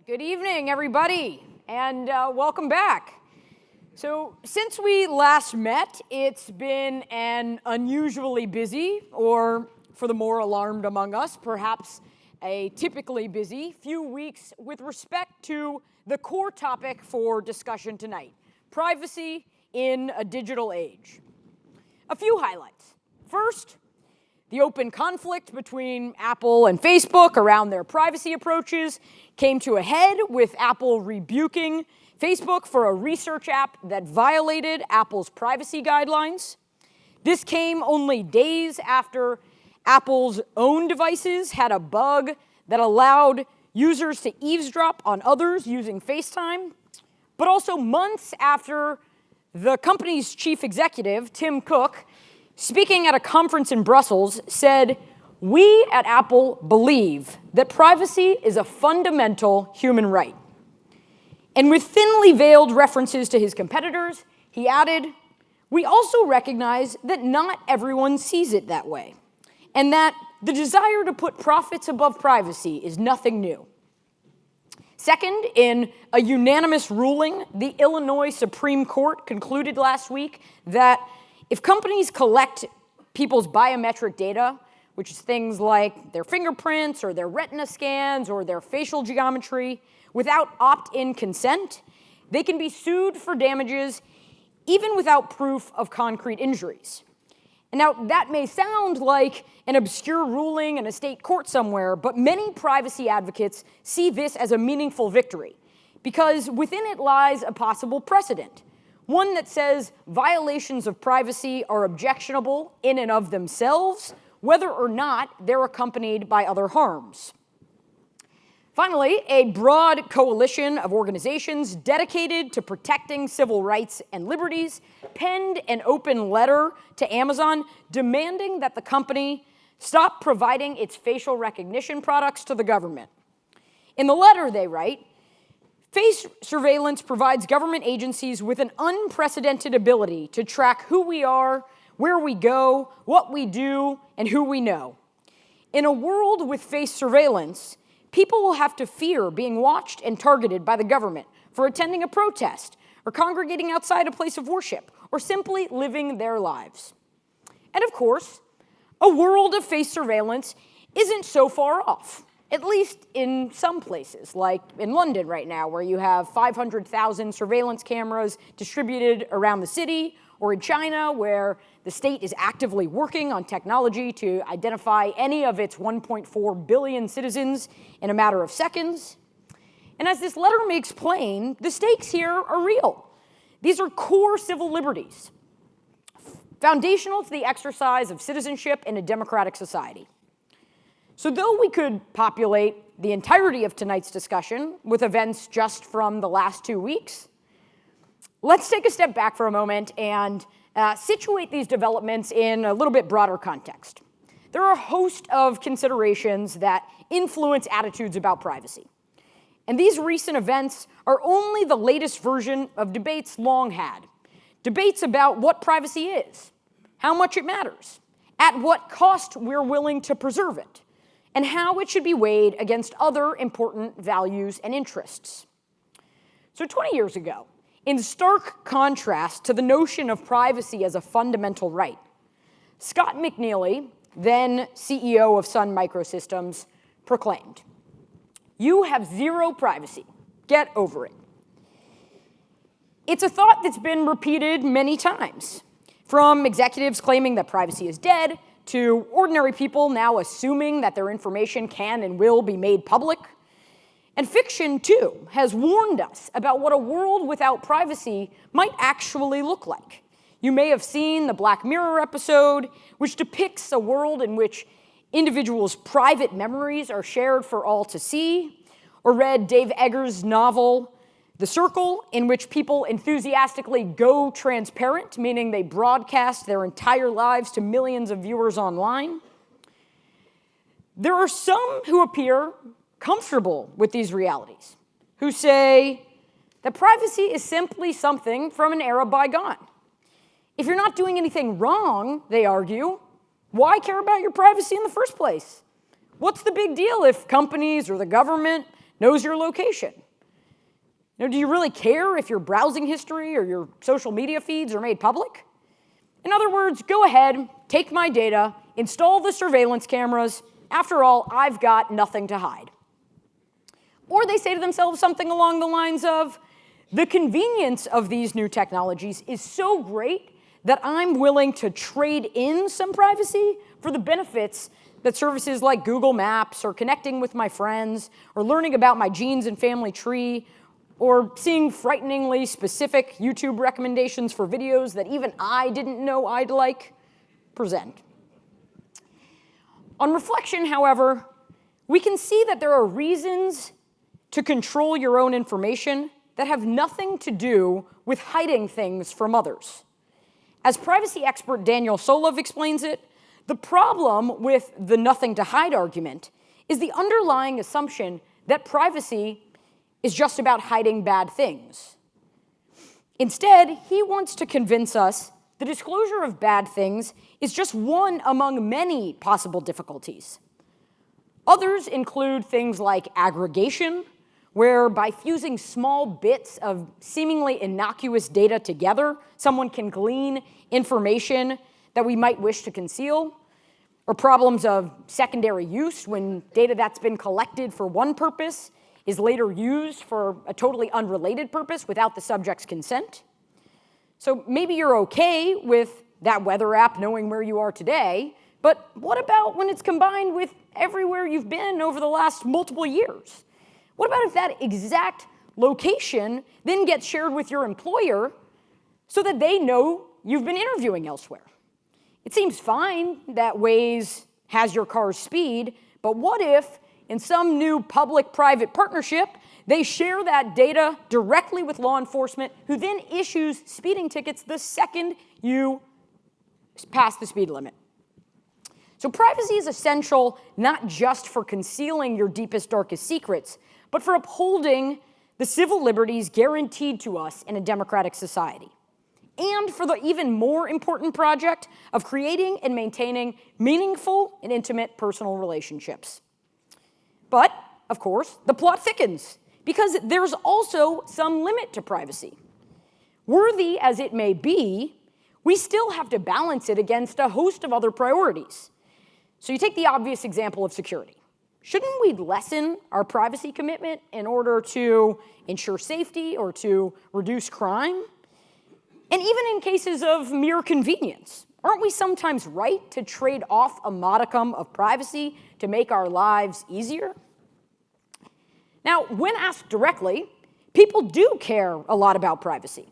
Good evening, everybody, and welcome back. So, since we last met, it's been an unusually busy, or for the more alarmed among us, perhaps a typically busy few weeks with respect to the core topic for discussion tonight: privacy in a digital age. A few highlights. First, the open conflict between Apple and Facebook around their privacy approaches came to a head with Apple rebuking Facebook for a research app that violated Apple's privacy guidelines. This came only days after Apple's own devices had a bug that allowed users to eavesdrop on others using FaceTime, but also months after the company's chief executive, Tim Cook, speaking at a conference in Brussels, said, "We at Apple believe that privacy is a fundamental human right." And with thinly veiled references to his competitors, he added, "We also recognize that not everyone sees it that way, and that the desire to put profits above privacy is nothing new." Second, in a unanimous ruling, the Illinois Supreme Court concluded last week that if companies collect people's biometric data, which is things like their fingerprints or their retina scans or their facial geometry, without opt-in consent, they can be sued for damages even without proof of concrete injuries. And now, that may sound like an obscure ruling in a state court somewhere, but many privacy advocates see this as a meaningful victory, because within it lies a possible precedent, one that says violations of privacy are objectionable in and of themselves, whether or not they're accompanied by other harms. Finally, a broad coalition of organizations dedicated to protecting civil rights and liberties penned an open letter to Amazon demanding that the company stop providing its facial recognition products to the government. In the letter, they write, "Face surveillance provides government agencies with an unprecedented ability to track who we are, where we go, what we do, and who we know. In a world with face surveillance, people will have to fear being watched and targeted by the government for attending a protest or congregating outside a place of worship or simply living their lives." And of course, a world of face surveillance isn't so far off, at least in some places, like in London right now, where you have 500,000 surveillance cameras distributed around the city, or in China, where the state is actively working on technology to identify any of its 1.4 billion citizens in a matter of seconds. And as this letter makes plain, the stakes here are real. These are core civil liberties, foundational to the exercise of citizenship in a democratic society. So though we could populate the entirety of tonight's discussion with events just from the last 2 weeks, let's take a step back for a moment and situate these developments in a little bit broader context. There are a host of considerations that influence attitudes about privacy. And these recent events are only the latest version of debates long had. Debates about what privacy is, how much it matters, at what cost we're willing to preserve it, and how it should be weighed against other important values and interests. So 20 years ago, in stark contrast to the notion of privacy as a fundamental right, Scott McNealy, then CEO of Sun Microsystems, proclaimed, "You have zero privacy. Get over it." It's a thought that's been repeated many times, from executives claiming that privacy is dead, to ordinary people now assuming that their information can and will be made public. And fiction, too, has warned us about what a world without privacy might actually look like. You may have seen the Black Mirror episode, which depicts a world in which individuals' private memories are shared for all to see, or read Dave Eggers' novel, The Circle, in which people enthusiastically go transparent, meaning they broadcast their entire lives to millions of viewers online. There are some who appear comfortable with these realities, who say that privacy is simply something from an era bygone. If you're not doing anything wrong, they argue, why care about your privacy in the first place? What's the big deal if companies or the government knows your location. Do you really care if your browsing history or your social media feeds are made public? In other words, go ahead, take my data, install the surveillance cameras. After all, I've got nothing to hide. Or they say to themselves something along the lines of, the convenience of these new technologies is so great that I'm willing to trade in some privacy for the benefits that services like Google Maps or connecting with my friends or learning about my genes and family tree or seeing frighteningly specific YouTube recommendations for videos that even I didn't know I'd like present. On reflection, however, we can see that there are reasons to control your own information that have nothing to do with hiding things from others. As privacy expert Daniel Solove explains it, the problem with the nothing to hide argument is the underlying assumption that privacy is just about hiding bad things. Instead, he wants to convince us the disclosure of bad things is just one among many possible difficulties. Others include things like aggregation, where by fusing small bits of seemingly innocuous data together, someone can glean information that we might wish to conceal, or problems of secondary use, when data that's been collected for one purpose is later used for a totally unrelated purpose without the subject's consent. So maybe you're okay with that weather app knowing where you are today, but what about when it's combined with everywhere you've been over the last multiple years? What about if that exact location then gets shared with your employer so that they know you've been interviewing elsewhere? It seems fine that Waze has your car's speed, but what if in some new public-private partnership, they share that data directly with law enforcement, who then issues speeding tickets the second you pass the speed limit? So privacy is essential not just for concealing your deepest, darkest secrets, but for upholding the civil liberties guaranteed to us in a democratic society, and for the even more important project of creating and maintaining meaningful and intimate personal relationships. But, of course, the plot thickens, because there's also some limit to privacy. Worthy as it may be, we still have to balance it against a host of other priorities. So you take the obvious example of security. Shouldn't we lessen our privacy commitment in order to ensure safety or to reduce crime? And even in cases of mere convenience, aren't we sometimes right to trade off a modicum of privacy to make our lives easier? Now, when asked directly, people do care a lot about privacy.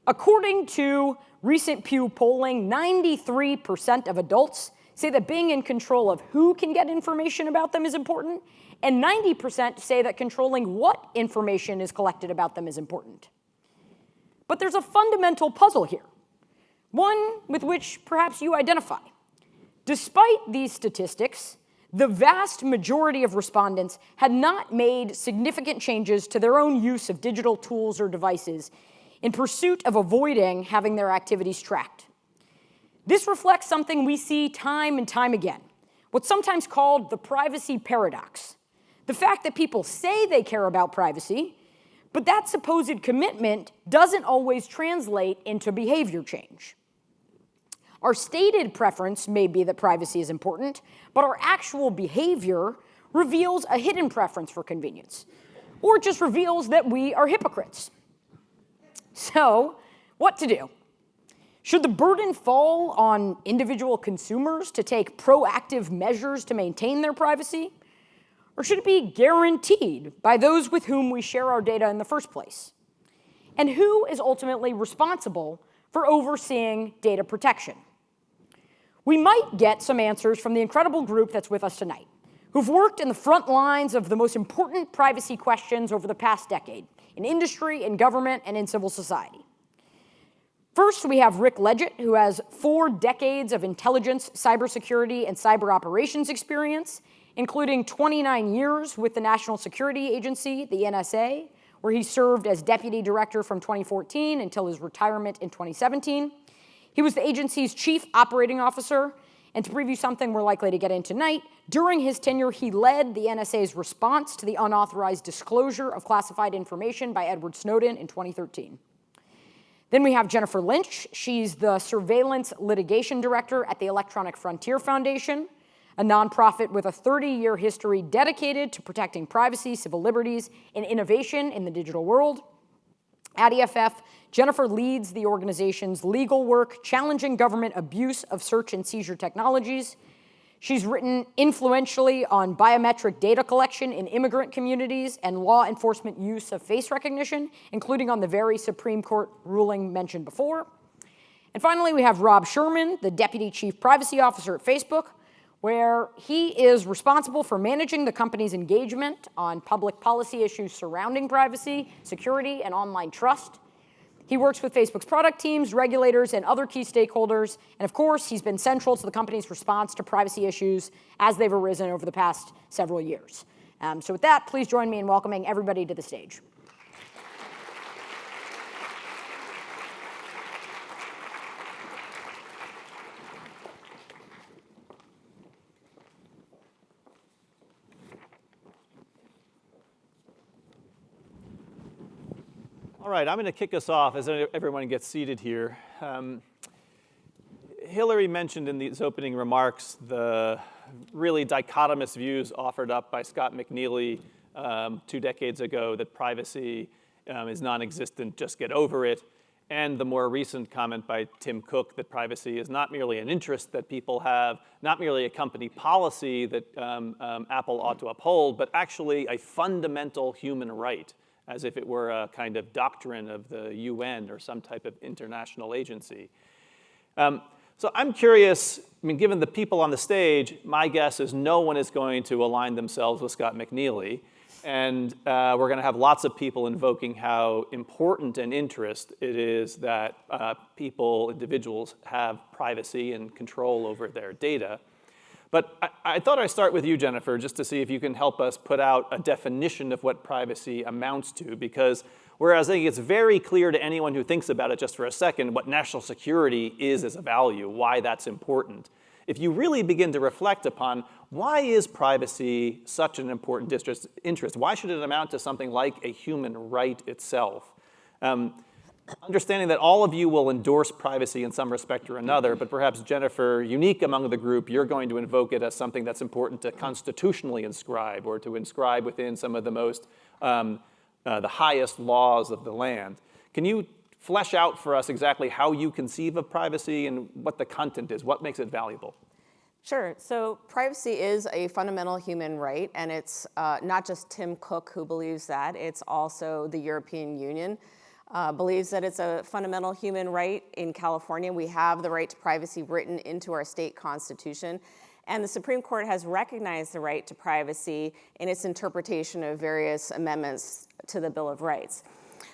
According to recent Pew polling, 93% of adults say that being in control of who can get information about them is important, and 90% say that controlling what information is collected about them is important. But there's a fundamental puzzle here, one with which perhaps you identify. Despite these statistics, the vast majority of respondents had not made significant changes to their own use of digital tools or devices in pursuit of avoiding having their activities tracked. This reflects something we see time and time again, what's sometimes called the privacy paradox. The fact that people say they care about privacy, but that supposed commitment doesn't always translate into behavior change. Our stated preference may be that privacy is important, but our actual behavior reveals a hidden preference for convenience, or it just reveals that we are hypocrites. So, what to do? Should the burden fall on individual consumers to take proactive measures to maintain their privacy? Or should it be guaranteed by those with whom we share our data in the first place? And who is ultimately responsible for overseeing data protection? We might get some answers from the incredible group that's with us tonight, who've worked in the front lines of the most important privacy questions over the past decade, in industry, in government, and in civil society. First, we have Rick Leggett, who has 4 decades of intelligence, cybersecurity, and cyber operations experience, including 29 years with the National Security Agency, the NSA, where he served as deputy director from 2014 until his retirement in 2017. He was the agency's chief operating officer And to preview something we're likely to get into tonight, during his tenure, he led the NSA's response to the unauthorized disclosure of classified information by Edward Snowden in 2013. Then we have Jennifer Lynch. She's the Surveillance Litigation Director at the Electronic Frontier Foundation, a nonprofit with a 30-year history dedicated to protecting privacy, civil liberties, and innovation in the digital world. At EFF, Jennifer leads the organization's legal work challenging government abuse of search and seizure technologies. She's written influentially on biometric data collection in immigrant communities and law enforcement use of face recognition, including on the very Supreme Court ruling mentioned before. And finally, we have Rob Sherman, the Deputy Chief Privacy Officer at Facebook, where he is responsible for managing the company's engagement on public policy issues surrounding privacy, security, and online trust. He works with Facebook's product teams, regulators, and other key stakeholders. And of course, he's been central to the company's response to privacy issues as they've arisen over the past several years. So with that, please join me in welcoming everybody to the stage. All right, I'm going to kick us off as everyone gets seated here. Hillary mentioned in these opening remarks the really dichotomous views offered up by Scott McNealy 2 decades ago that privacy is non-existent, just get over it, and the more recent comment by Tim Cook that privacy is not merely an interest that people have, not merely a company policy that Apple ought to uphold, but actually a fundamental human right, as if it were a kind of doctrine of the UN or some type of international agency. So I'm curious, I mean, given the people on the stage, my guess is no one is going to align themselves with Scott McNealy. And we're going to have lots of people invoking how important an interest it is that people, individuals, have privacy and control over their data. But I thought I'd start with you, Jennifer, just to see if you can help us put out a definition of what privacy amounts to. Because whereas I think it's very clear to anyone who thinks about it just for a second what national security is as a value, why that's important. If you really begin to reflect upon why is privacy such an important interest, why should it amount to something like a human right itself? Understanding that all of you will endorse privacy in some respect or another, but perhaps, Jennifer, unique among the group, you're going to invoke it as something that's important to constitutionally inscribe or to inscribe within some of the most, the highest laws of the land. Can you flesh out for us exactly how you conceive of privacy and what the content is? What makes it valuable? Sure. So privacy is a fundamental human right, and it's not just Tim Cook who believes that. It's also the European Union. Believes that it's a fundamental human right. In California, we have the right to privacy written into our state constitution. And the Supreme Court has recognized the right to privacy in its interpretation of various amendments to the Bill of Rights.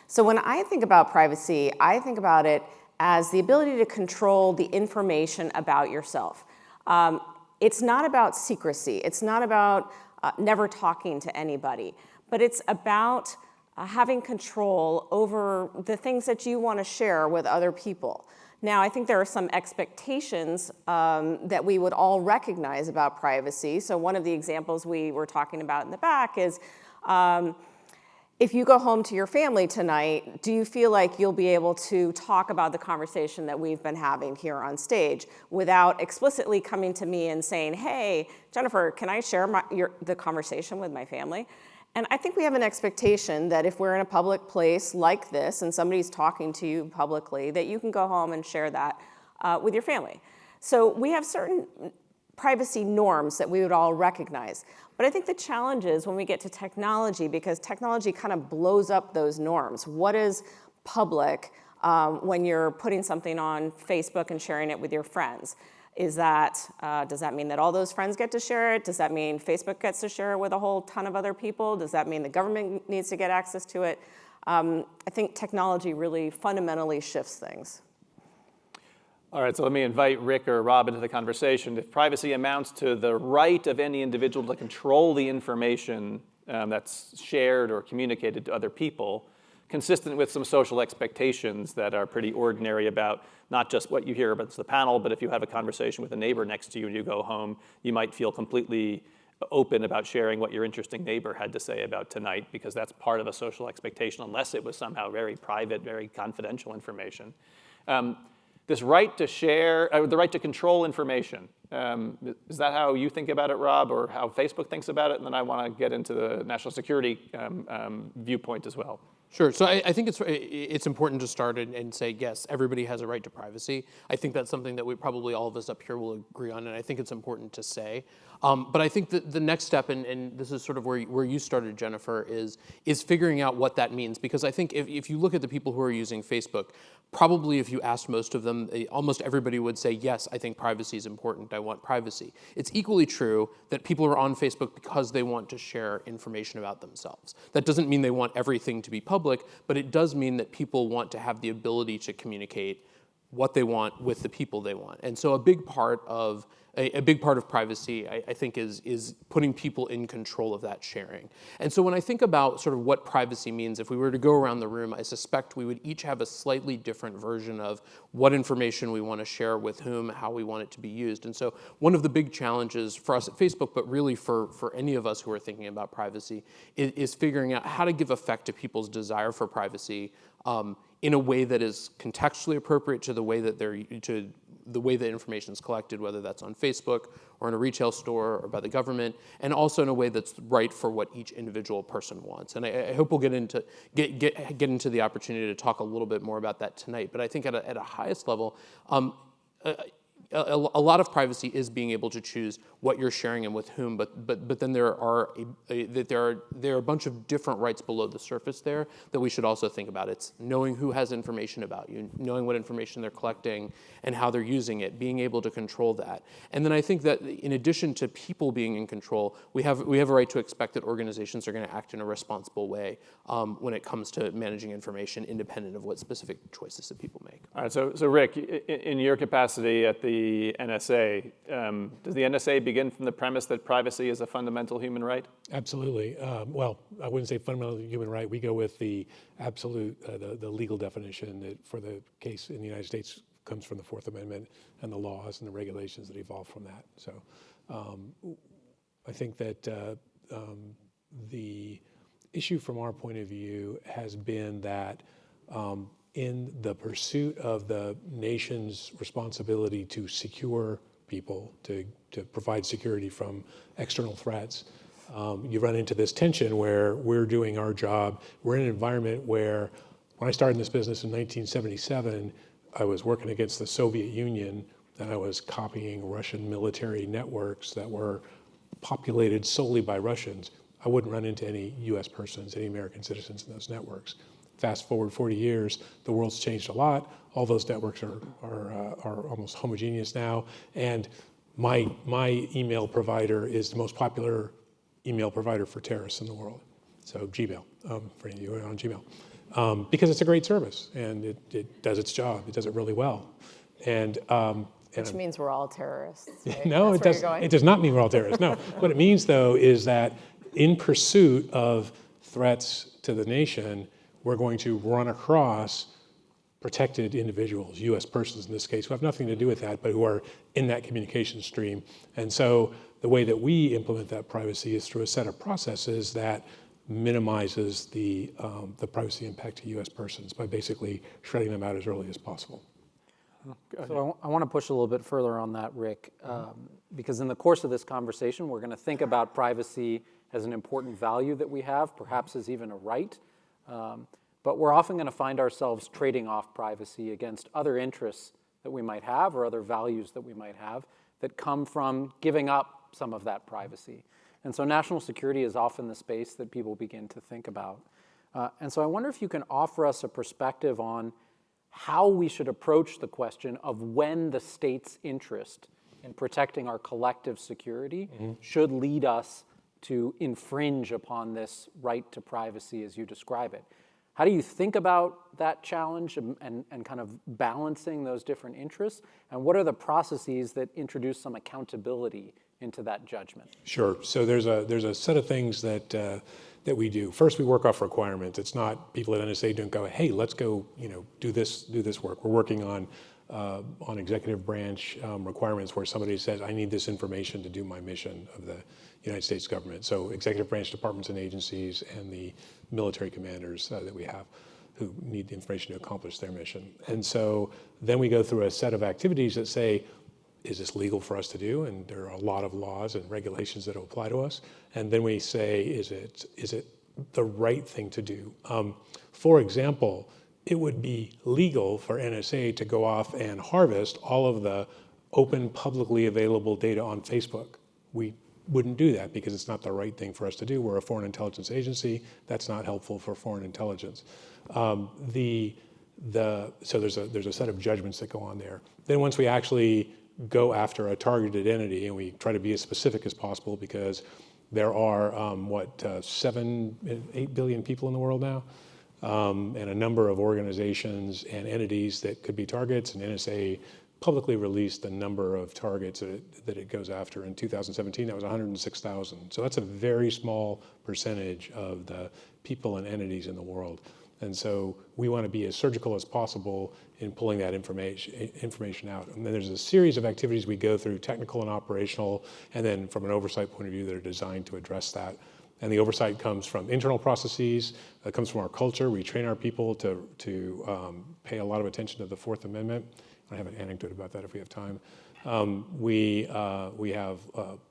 So when I think about privacy, I think about it as the ability to control the information about yourself. It's not about secrecy. It's not about never talking to anybody. But it's about having control over the things that you want to share with other people. Now, I think there are some expectations that we would all recognize about privacy. So one of the examples we were talking about in the back is if you go home to your family tonight, do you feel like you'll be able to talk about the conversation that we've been having here on stage without explicitly coming to me and saying, hey, Jennifer, can I share the conversation with my family? And I think we have an expectation that if we're in a public place like this and somebody's talking to you publicly, that you can go home and share that with your family. So we have certain privacy norms that we would all recognize. But I think the challenge is when we get to technology, because technology kind of blows up those norms. What is public when you're putting something on Facebook and sharing it with your friends? Is that, does that mean that all those friends get to share it? Does that mean Facebook gets to share it with a whole ton of other people? Does that mean the government needs to get access to it? I think technology really fundamentally shifts things. All right, so let me invite Rick or Rob into the conversation. If privacy amounts to the right of any individual to control the information that's shared or communicated to other people, consistent with some social expectations that are pretty ordinary about not just what you hear about the panel, but if you have a conversation with a neighbor next to you and you go home, you might feel completely open about sharing what your interesting neighbor had to say about tonight, because that's part of a social expectation, unless it was somehow very private, very confidential information. This right to share, the right to control information, is that how you think about it, Rob, or how Facebook thinks about it? And then I want to get into the national security viewpoint as well. Sure. So I think it's important to start and say, yes, everybody has a right to privacy. I think that's something that we probably all of us up here will agree on, and I think it's important to say. But I think that the next step, and this is sort of where you started, Jennifer, is figuring out what that means. Because I think if you look at the people who are using Facebook, probably if you asked most of them, almost everybody would say, yes, I think privacy is important. I want privacy. It's equally true that people are on Facebook because they want to share information about themselves. That doesn't mean they want everything to be public, but it does mean that people want to have the ability to communicate what they want with the people they want. And so a big part of privacy, I think, is putting people in control of that sharing. And so when I think about sort of what privacy means, if we were to go around the room, I suspect we would each have a slightly different version of what information we want to share with whom, how we want it to be used. And so one of the big challenges for us at Facebook, but really for any of us who are thinking about privacy, is figuring out how to give effect to people's desire for privacy in a way that is contextually appropriate to the way that the way that information is collected, whether that's on Facebook or in a retail store or by the government, and also in a way that's right for what each individual person wants. And I hope we'll get into the opportunity to talk a little bit more about that tonight. But I think at a highest level, a lot of privacy is being able to choose what you're sharing and with whom, but then there are a bunch of different rights below the surface there that we should also think about. It's knowing who has information about you, knowing what information they're collecting and how they're using it, being able to control that. And then I think that in addition to people being in control, we have a right to expect that organizations are going to act in a responsible way when it comes to managing information independent of what specific choices that people make. All right, so Rick, in your capacity at the NSA, does the NSA begin from the premise that privacy is a fundamental human right? Absolutely. Well, I wouldn't say fundamental human right. We go with the absolute, the legal definition that for the case in the United States comes from the Fourth Amendment and the laws and the regulations that evolve from that. So I think that the issue from our point of view has been that in the pursuit of the nation's responsibility to secure people, to provide security from external threats, you run into this tension where we're doing our job. We're in an environment where, when I started in this business in 1977, I was working against the Soviet Union, and I was copying Russian military networks that were populated solely by Russians. I wouldn't run into any US persons, any American citizens in those networks. Fast forward 40 years, the world's changed a lot. All those networks are almost homogeneous now, and my email provider is the most popular email provider for terrorists in the world. So Gmail, for any of you who are on Gmail, because it's a great service and it does its job. It does it really well, and which means we're all terrorists. Right? No, it does not mean we're all terrorists. No, what it means though is that in pursuit of threats to the nation, we're going to run across protected individuals, US persons in this case, who have nothing to do with that, but who are in that communication stream. And so the way that we implement that privacy is through a set of processes that minimizes the privacy impact to US persons by basically shredding them out as early as possible. So I want to push a little bit further on that, Rick, because in the course of this conversation, we're going to think about privacy as an important value that we have, perhaps as even a right. But we're often going to find ourselves trading off privacy against other interests that we might have or other values that we might have that come from giving up some of that privacy. And so national security is often the space that people begin to think about. And so I wonder if you can offer us a perspective on how we should approach the question of when the state's interest in protecting our collective security should lead us to infringe upon this right to privacy as you describe it. How do you think about that challenge and kind of balancing those different interests? And what are the processes that introduce some accountability into that judgment? Sure. So there's a set of things that we do. First, we work off requirements. It's not people at NSA don't go, hey, let's go, do this work. We're working on executive branch requirements where somebody says, I need this information to do my mission of the United States government. So executive branch departments and agencies and the military commanders that we have who need the information to accomplish their mission. And so then we go through a set of activities that say, is this legal for us to do? And there are a lot of laws and regulations that apply to us. And then we say, is it the right thing to do? For example, it would be legal for NSA to go off and harvest all of the open, publicly available data on Facebook. We wouldn't do that because it's not the right thing for us to do. We're a foreign intelligence agency. That's not helpful for foreign intelligence. So there's a set of judgments that go on there. Then once we actually go after a targeted entity, and we try to be as specific as possible because there are 8 billion people in the world now, and a number of organizations and entities that could be targets, and NSA publicly released the number of targets that it goes after. In 2017, that was 106,000. So that's a very small percentage of the people and entities in the world. And so we want to be as surgical as possible in pulling that information out. And then there's a series of activities we go through, technical and operational, and then from an oversight point of view that are designed to address that. And the oversight comes from internal processes, it comes from our culture. We train our people to pay a lot of attention to the Fourth Amendment. I have an anecdote about that if we have time. We have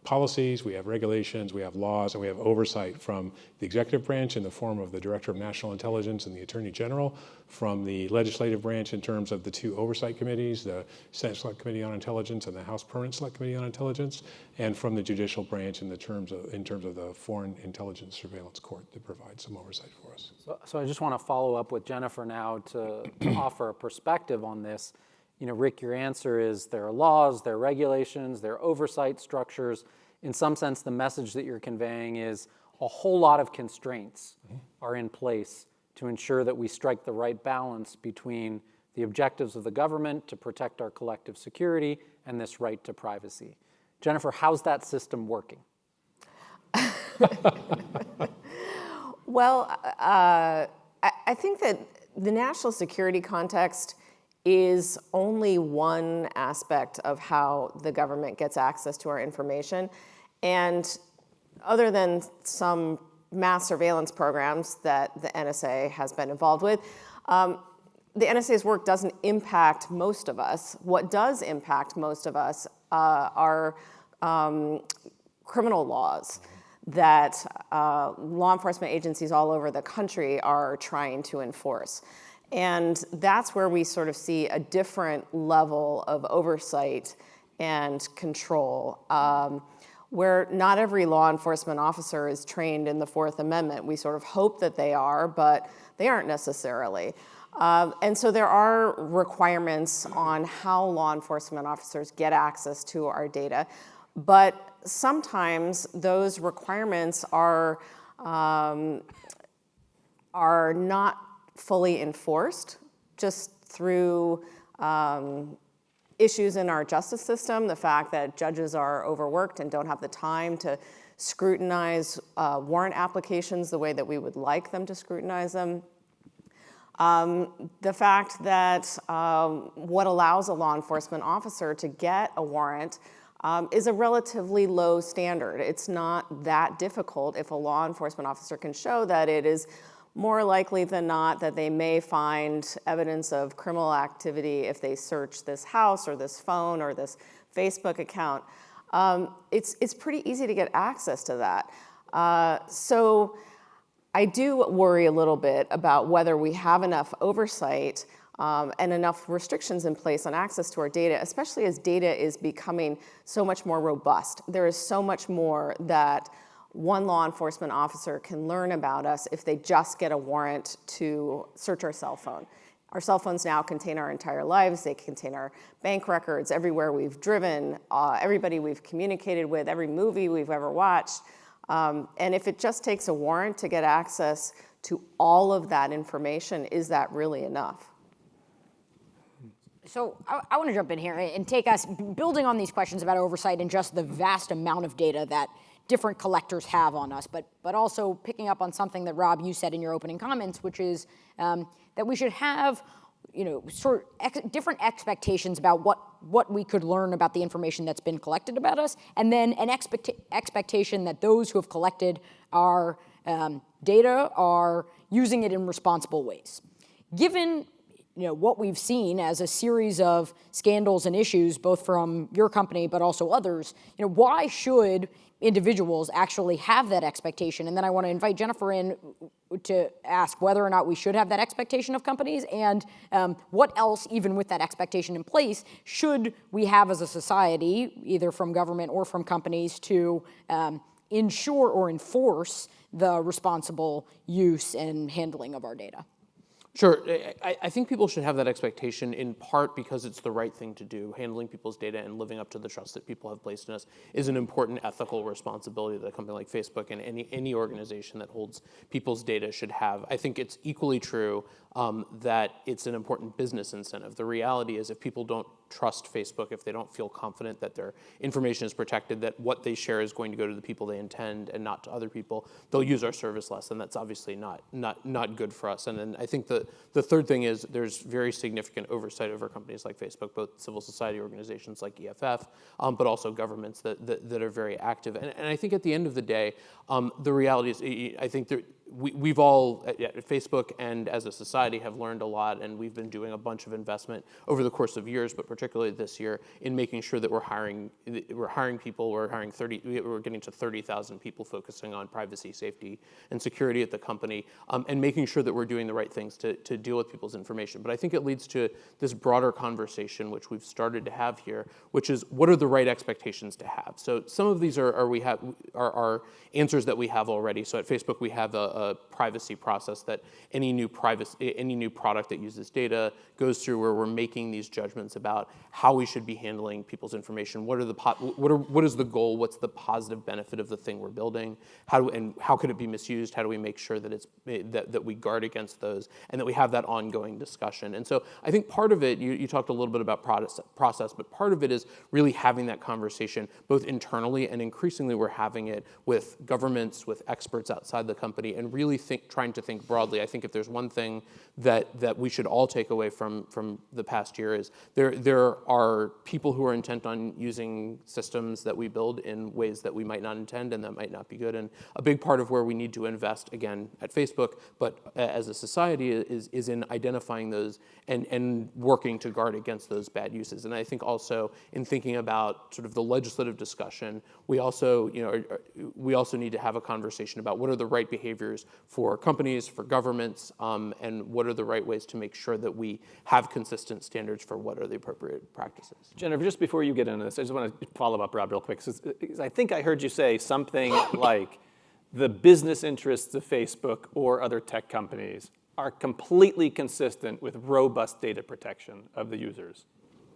policies, we have regulations, we have laws, and we have oversight from the executive branch in the form of the Director of National Intelligence and the Attorney General, from the legislative branch in terms of the two oversight committees, the Senate Select Committee on Intelligence and the House Permanent Select Committee on Intelligence, and from the judicial branch in terms of the Foreign Intelligence Surveillance Court that provides some oversight for us. So I just want to follow up with Jennifer now to offer a perspective on this. Rick, your answer is there are laws, there are regulations, there are oversight structures. In some sense, the message that you're conveying is a whole lot of constraints are in place to ensure that we strike the right balance between the objectives of the government to protect our collective security and this right to privacy. Jennifer, how's that system working? Well, I think that the national security context is only one aspect of how the government gets access to our information. And other than some mass surveillance programs that the NSA has been involved with, the NSA's work doesn't impact most of us. What does impact most of us are criminal laws that law enforcement agencies all over the country are trying to enforce. And that's where we sort of see a different level of oversight and control, where not every law enforcement officer is trained in the Fourth Amendment. We sort of hope that they are, but they aren't necessarily. And so there are requirements on how law enforcement officers get access to our data, but sometimes those requirements are not fully enforced just through issues in our justice system, the fact that judges are overworked and don't have the time to scrutinize warrant applications the way that we would like them to scrutinize them. The fact that what allows a law enforcement officer to get a warrant is a relatively low standard. It's not that difficult if a law enforcement officer can show that it is more likely than not that they may find evidence of criminal activity if they search this house or this phone or this Facebook account. It's pretty easy to get access to that. So I do worry a little bit about whether we have enough oversight and enough restrictions in place on access to our data, especially as data is becoming so much more robust. There is so much more that one law enforcement officer can learn about us if they just get a warrant to search our cell phone. Our cell phones now contain our entire lives. They contain our bank records, everywhere we've driven, everybody we've communicated with, every movie we've ever watched. And if it just takes a warrant to get access to all of that information, is that really enough? So I want to jump in here and take us, building on these questions about oversight and just the vast amount of data that different collectors have on us, but also picking up on something that, Rob, you said in your opening comments, which is that we should have different expectations about what we could learn about the information that's been collected about us, and then an expectation that those who have collected our data are using it in responsible ways. Given what we've seen as a series of scandals and issues, both from your company but also others, why should individuals actually have that expectation? And then I want to invite Jennifer in to ask whether or not we should have that expectation of companies, and what else, even with that expectation in place, should we have as a society, either from government or from companies, to ensure or enforce the responsible use and handling of our data? Sure. I think people should have that expectation in part because it's the right thing to do. Handling people's data and living up to the trust that people have placed in us is an important ethical responsibility that a company like Facebook and any organization that holds people's data should have. I think it's equally true that it's an important business incentive. The reality is if people don't trust Facebook, if they don't feel confident that their information is protected, that what they share is going to go to the people they intend and not to other people, they'll use our service less, and that's obviously not good for us. And then I think the third thing is there's very significant oversight over companies like Facebook, both civil society organizations like EFF, but also governments that are very active. And I think at the end of the day, the reality is I think we've all, at Facebook and as a society, have learned a lot, and we've been doing a bunch of investment over the course of years, but particularly this year, in making sure that we're hiring people. We're getting to 30,000 people focusing on privacy, safety, and security at the company, and making sure that we're doing the right things to deal with people's information. But I think it leads to this broader conversation, which we've started to have here, which is what are the right expectations to have? So some of these are answers that we have already. So at Facebook, we have a privacy process that any new product that uses data goes through, where we're making these judgments about how we should be handling people's information. What is the goal? What's the positive benefit of the thing we're building? How could it be misused? How do we make sure that that we guard against those, and that we have that ongoing discussion? And so I think part of it, you talked a little bit about process, but part of it is really having that conversation both internally, and increasingly we're having it with governments, with experts outside the company, and really trying to think broadly. I think if there's one thing that we should all take away from the past year is there are people who are intent on using systems that we build in ways that we might not intend, and that might not be good. And a big part of where we need to invest, again, at Facebook, but as a society, is in identifying those and working to guard against those bad uses. And I think also in thinking about sort of the legislative discussion, we also need to have a conversation about what are the right behaviors for companies, for governments, and what are the right ways to make sure that we have consistent standards for what are the appropriate practices. Jennifer, just before you get into this, I just want to follow up, Rob, real quick. Because I think I heard you say something like the business interests of Facebook or other tech companies are completely consistent with robust data protection of the users.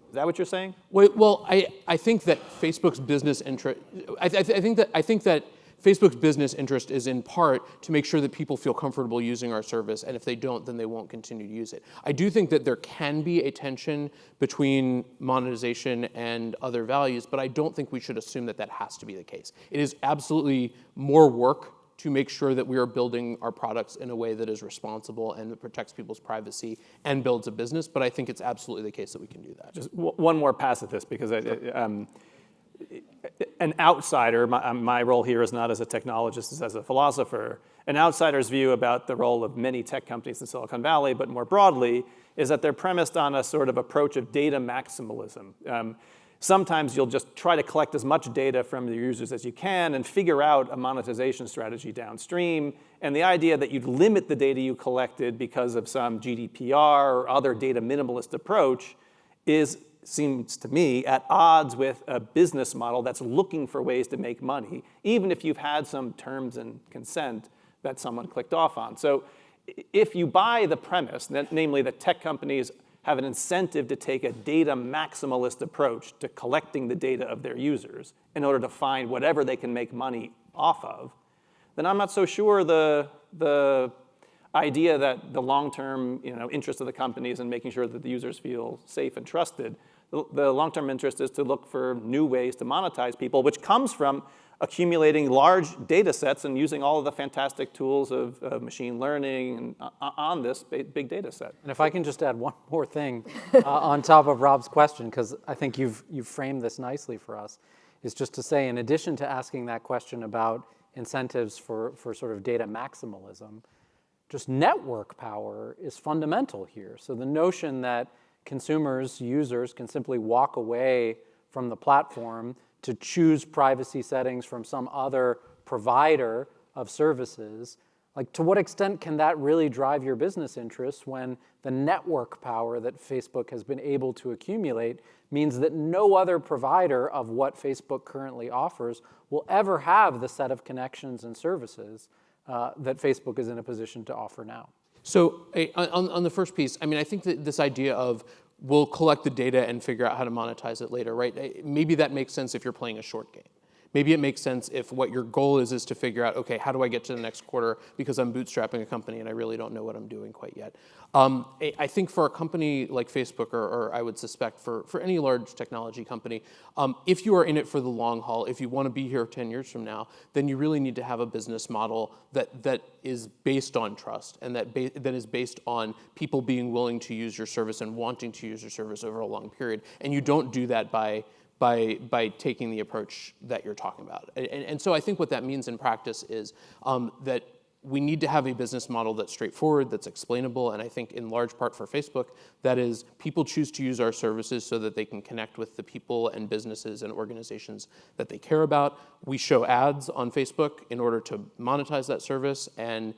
Is that what you're saying? Well, I think that Facebook's business interest. I think that Facebook's business interest is in part to make sure that people feel comfortable using our service, and if they don't, then they won't continue to use it. I do think that there can be a tension between monetization and other values, but I don't think we should assume that that has to be the case. It is absolutely more work to make sure that we are building our products in a way that is responsible and that protects people's privacy and builds a business, but I think it's absolutely the case that we can do that. Just one more pass at this, because an outsider, my role here is not as a technologist, as a philosopher, an outsider's view about the role of many tech companies in Silicon Valley, but more broadly, is that they're premised on a sort of approach of data maximalism. Sometimes you'll just try to collect as much data from your users as you can and figure out a monetization strategy downstream. And the idea that you'd limit the data you collected because of some GDPR or other data minimalist approach seems to me at odds with a business model that's looking for ways to make money, even if you've had some terms and consent that someone clicked off on. So if you buy the premise, namely that tech companies have an incentive to take a data maximalist approach to collecting the data of their users in order to find whatever they can make money off of, then I'm not so sure the idea that the long-term interest of the companies in making sure that the users feel safe and trusted, the long-term interest is to look for new ways to monetize people, which comes from accumulating large data sets and using all of the fantastic tools of machine learning and, on this big data set. And if I can just add one more thing on top of Rob's question, because I think you've framed this nicely for us, is just to say, in addition to asking that question about incentives for sort of data maximalism, just network power is fundamental here. So the notion that consumers, users, can simply walk away from the platform to choose privacy settings from some other provider of services, like to what extent can that really drive your business interests when the network power that Facebook has been able to accumulate means that no other provider of what Facebook currently offers will ever have the set of connections and services that Facebook is in a position to offer now? So on the first piece, I mean, I think that this idea of we'll collect the data and figure out how to monetize it later, right? Maybe that makes sense if you're playing a short game. Maybe it makes sense if what your goal is to figure out, okay, how do I get to the next quarter because I'm bootstrapping a company and I really don't know what I'm doing quite yet. I think for a company like Facebook, or I would suspect for any large technology company, if you are in it for the long haul, if you want to be here 10 years from now, then you really need to have a business model that is based on trust and that is based on people being willing to use your service and wanting to use your service over a long period. And you don't do that by taking the approach that you're talking about. And so I think what that means in practice is that we need to have a business model that's straightforward, that's explainable, and I think in large part for Facebook, that is people choose to use our services so that they can connect with the people and businesses and organizations that they care about. We show ads on Facebook in order to monetize that service, and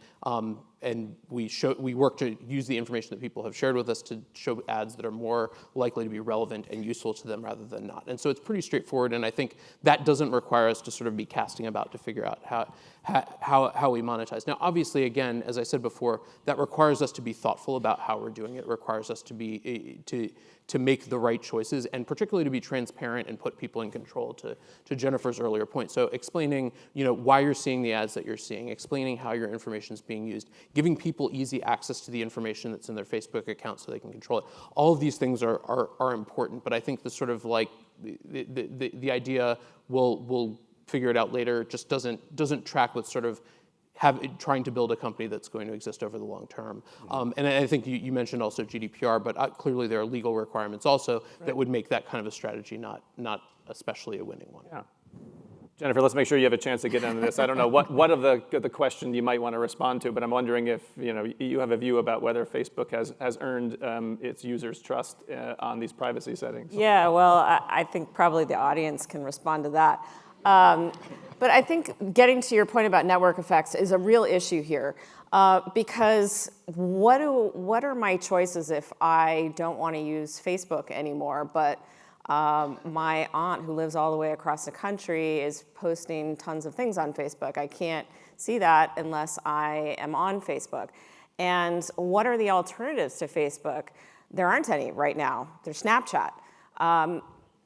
we work to use the information that people have shared with us to show ads that are more likely to be relevant and useful to them rather than not. And so it's pretty straightforward, and I think that doesn't require us to sort of be casting about to figure out how we monetize. Now, obviously, again, as I said before, that requires us to be thoughtful about how we're doing it. It requires us to make the right choices, and particularly to be transparent and put people in control, to Jennifer's earlier point. So explaining why you're seeing the ads that you're seeing, explaining how your information is being used, giving people easy access to the information that's in their Facebook account so they can control it. All of these things are important, but I think the sort of like the idea we'll figure it out later just doesn't track with sort of trying to build a company that's going to exist over the long term. And I think you mentioned also GDPR, but clearly there are legal requirements also that would make that kind of a strategy not especially a winning one. Yeah. Jennifer, let's make sure you have a chance to get into this. I don't know what of the question you might want to respond to, but I'm wondering if you have a view about whether Facebook has earned its users' trust on these privacy settings. Yeah, well, I think probably the audience can respond to that. But I think getting to your point about network effects is a real issue here, because what are my choices if I don't want to use Facebook anymore, but my aunt who lives all the way across the country is posting tons of things on Facebook. I can't see that unless I am on Facebook. And what are the alternatives to Facebook? There aren't any right now. There's Snapchat.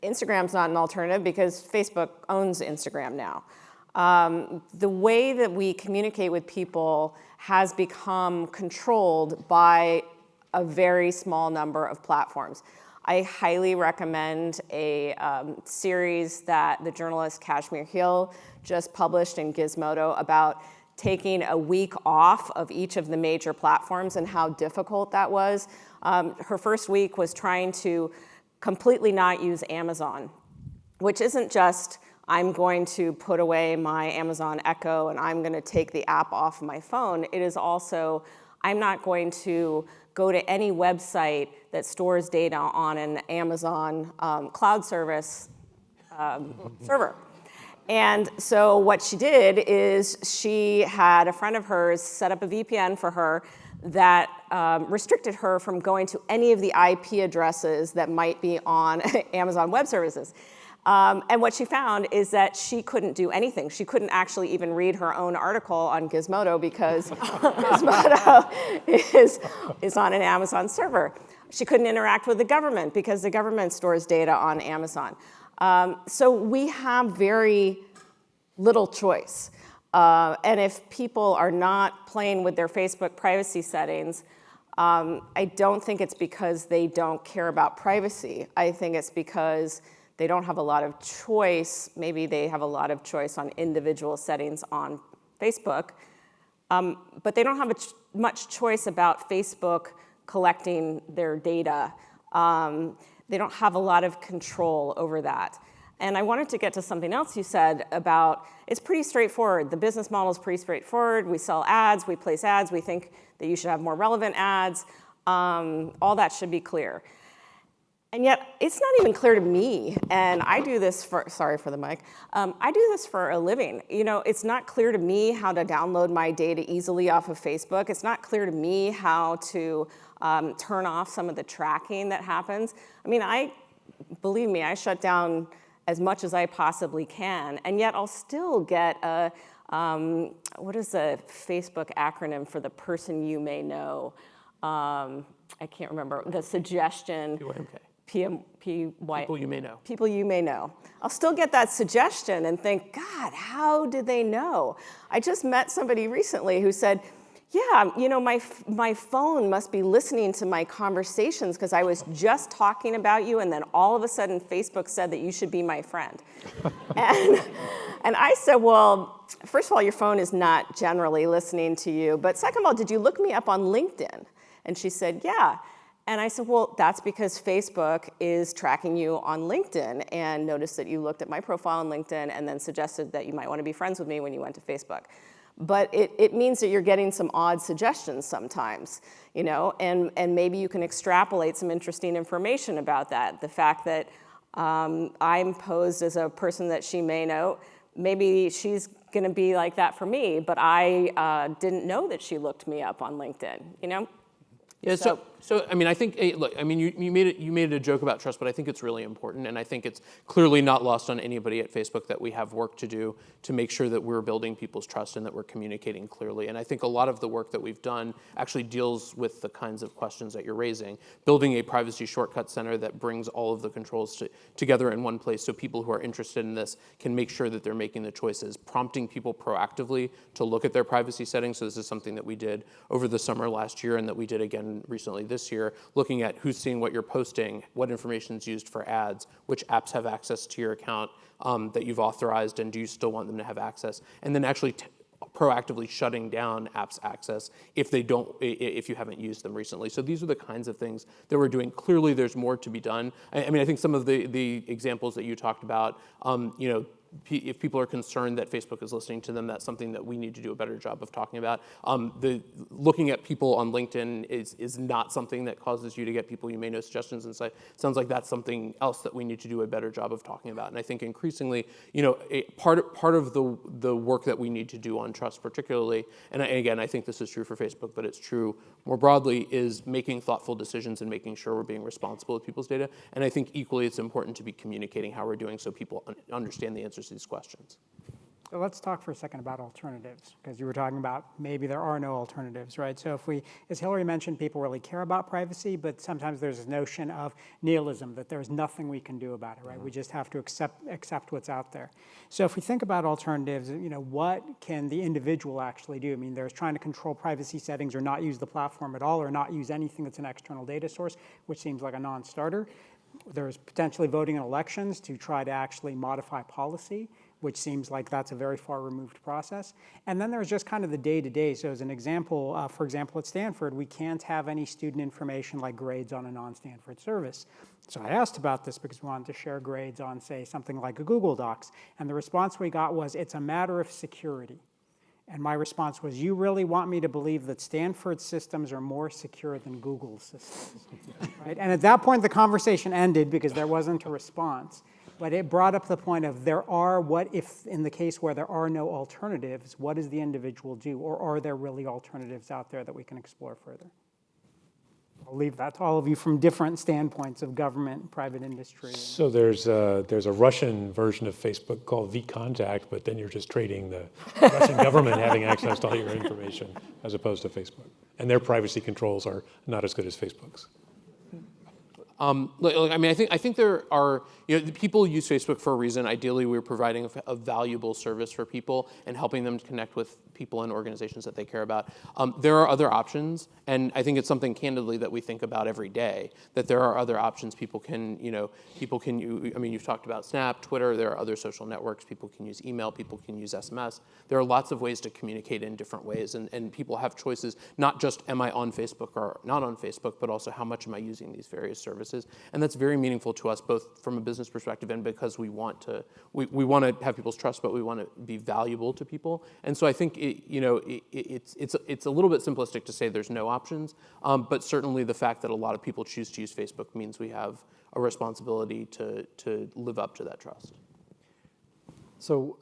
Instagram's not an alternative because Facebook owns Instagram now. The way that we communicate with people has become controlled by a very small number of platforms. I highly recommend a series that the journalist Kashmir Hill just published in Gizmodo about taking a week off of each of the major platforms and how difficult that was. Her first week was trying to completely not use Amazon, which isn't just I'm going to put away my Amazon Echo and I'm going to take the app off my phone. It is also I'm not going to go to any website that stores data on an Amazon cloud service server. And so what she did is she had a friend of hers set up a VPN for her that restricted her from going to any of the IP addresses that might be on Amazon Web Services. And what she found is that she couldn't do anything. She couldn't actually even read her own article on Gizmodo because Gizmodo is on an Amazon server. She couldn't interact with the government because the government stores data on Amazon. So we have very little choice. And if people are not playing with their Facebook privacy settings, I don't think it's because they don't care about privacy. I think it's because they don't have a lot of choice. Maybe they have a lot of choice on individual settings on Facebook, but they don't have much choice about Facebook collecting their data. They don't have a lot of control over that. And I wanted to get to something else you said about, it's pretty straightforward. The business model is pretty straightforward. We sell ads, we place ads, we think that you should have more relevant ads. All that should be clear. And yet, it's not even clear to me, and I do this for, sorry for the mic, I do this for a living. You know, it's not clear to me how to download my data easily off of Facebook. It's not clear to me how to turn off some of the tracking that happens. I mean, believe me, I shut down as much as I possibly can, and yet I'll still get a, what is the Facebook acronym for the person you may know? I can't remember, the suggestion. People you may know. People you may know. I'll still get that suggestion and think, God, how did they know? I just met somebody recently who said, yeah, you know, my phone must be listening to my conversations because I was just talking about you, and then all of a sudden Facebook said that you should be my friend. And I said, well, first of all, your phone is not generally listening to you, but second of all, did you look me up on LinkedIn? And she said, yeah. And I said, well, that's because Facebook is tracking you on LinkedIn and noticed that you looked at my profile on LinkedIn and then suggested that you might want to be friends with me when you went to Facebook. But it means that you're getting some odd suggestions sometimes, you know, and maybe you can extrapolate some interesting information about that. The fact that I'm posed as a person that she may know, maybe she's going to be like that for me, but I didn't know that she looked me up on LinkedIn, you know? Yeah, so I mean, I think, look, I mean, you made a joke about trust, but I think it's really important, and I think it's clearly not lost on anybody at Facebook that we have work to do to make sure that we're building people's trust and that we're communicating clearly. And I think a lot of the work that we've done actually deals with the kinds of questions that you're raising. Building a privacy shortcut center that brings all of the controls together in one place so people who are interested in this can make sure that they're making the choices, prompting people proactively to look at their privacy settings. So this is something that we did over the summer last year and that we did again recently this year, looking at who's seeing what you're posting, what information is used for ads, which apps have access to your account that you've authorized, and do you still want them to have access, and then actually proactively shutting down apps access if you haven't used them recently. So these are the kinds of things that we're doing. Clearly, there's more to be done. I mean, I think some of the examples that you talked about, you know, if people are concerned that Facebook is listening to them, that's something that we need to do a better job of talking about. Looking at people on LinkedIn is not something that causes you to get people you may know suggestions and say, sounds like that's something else that we need to do a better job of talking about. And I think increasingly, you know, part of the work that we need to do on trust particularly, and again, I think this is true for Facebook, but it's true more broadly, is making thoughtful decisions and making sure we're being responsible with people's data. And I think equally it's important to be communicating how we're doing so people understand the answers to these questions. So let's talk for a second about alternatives, because you were talking about maybe there are no alternatives, right? So if we, as Hillary mentioned, people really care about privacy, but sometimes there's this notion of nihilism, that there's nothing we can do about it, right? We just have to accept what's out there. So if we think about alternatives, you know, what can the individual actually do? I mean, there's trying to control privacy settings or not use the platform at all or not use anything that's an external data source, which seems like a non-starter. There's potentially voting in elections to try to actually modify policy, which seems like that's a very far removed process. And then there's just kind of the day-to-day. So as an example, for example, at Stanford, we can't have any student information like grades on a non-Stanford service. So I asked about this because we wanted to share grades on, say, something like a Google Docs. And the response we got was, it's a matter of security. And my response was, you really want me to believe that Stanford's systems are more secure than Google's systems? Right? And at that point, the conversation ended because there wasn't a response. But it brought up the point of what if in the case where there are no alternatives, what does the individual do? Or are there really alternatives out there that we can explore further? I'll leave that to all of you from different standpoints of government and private industry. So there's a Russian version of Facebook called vContact, but then you're just trading the Russian government having access to all your information as opposed to Facebook. And their privacy controls are not as good as Facebook's. I mean, I think there are, people use Facebook for a reason. Ideally, we're providing a valuable service for people and helping them to connect with people and organizations that they care about. There are other options, and I think it's something candidly that we think about every day, that there are other options people can, I mean, you've talked about Snap, Twitter, there are other social networks. People can use email, people can use SMS. There are lots of ways to communicate in different ways, and people have choices, not just am I on Facebook or not on Facebook, but also how much am I using these various services. And that's very meaningful to us, both from a business perspective and because we want to have people's trust, but we want to be valuable to people. And so I think it's a little bit simplistic to say there's no options, but certainly the fact that a lot of people choose to use Facebook means we have a responsibility to live up to that trust. So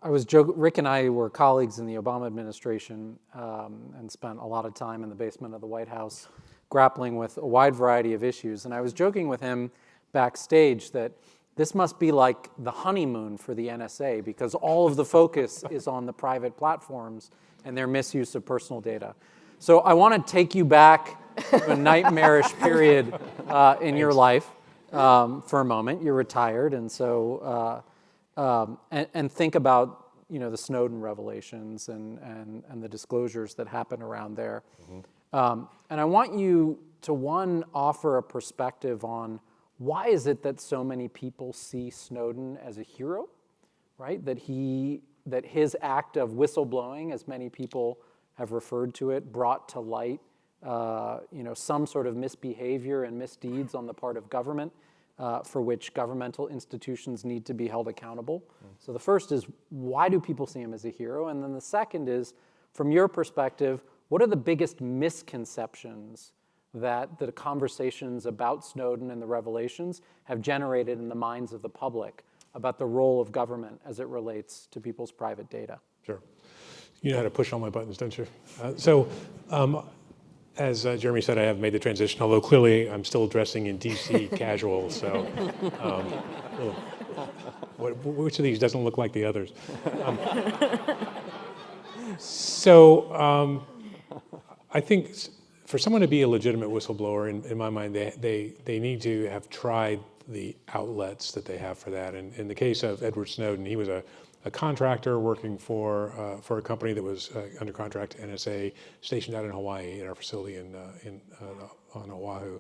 I was joking, Rick and I were colleagues in the Obama administration and spent a lot of time in the basement of the White House grappling with a wide variety of issues. And I was joking with him backstage that this must be like the honeymoon for the NSA because all of the focus is on the private platforms and their misuse of personal data. So I want to take you back to a nightmarish period in your life for a moment. You're retired, and so and think about the Snowden revelations and the disclosures that happen around there. And I want you to, one, offer a perspective on why is it that so many people see Snowden as a hero, right? That his act of whistleblowing, as many people have referred to it, brought to light some sort of misbehavior and misdeeds on the part of government for which governmental institutions need to be held accountable. So the first is, why do people see him as a hero? And then the second is, from your perspective, what are the biggest misconceptions that the conversations about Snowden and the revelations have generated in the minds of the public about the role of government as it relates to people's private data? Sure. You know how to push all my buttons, don't you? As Jeremy said, I have made the transition, although clearly I'm still dressing in DC casual, so which of these doesn't look like the others? I think for someone to be a legitimate whistleblower, in my mind, they need to have tried the outlets that they have for that. And in the case of Edward Snowden, he was a contractor working for a company that was under contract to NSA, stationed out in Hawaii at our facility on Oahu.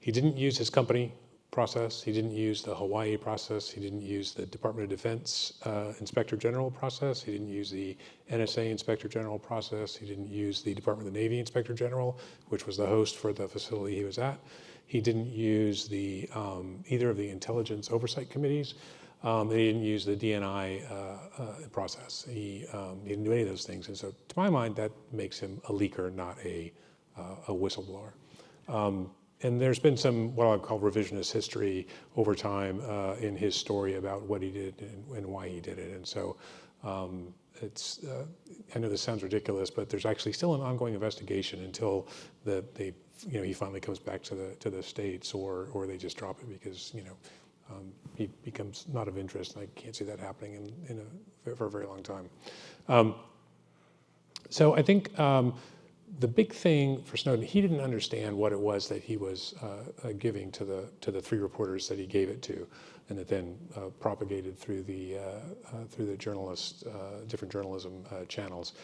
He didn't use his company process. He didn't use the Hawaii process. He didn't use the Department of Defense Inspector General process. He didn't use the NSA Inspector General process. He didn't use the Department of the Navy Inspector General, which was the host for the facility he was at. He didn't use either of the intelligence oversight committees. And he didn't use the DNI process. He didn't do any of those things. And so to my mind, that makes him a leaker, not a whistleblower. And there's been some what I call revisionist history over time in his story about what he did and why he did it. And so I know this sounds ridiculous, but there's actually still an ongoing investigation until he finally comes back to the States, or they just drop it because he becomes not of interest, and I can't see that happening for a very long time. So I think the big thing for Snowden, he didn't understand what it was that he was giving to the three reporters that he gave it to, and that then propagated through the journalists, different journalism channels.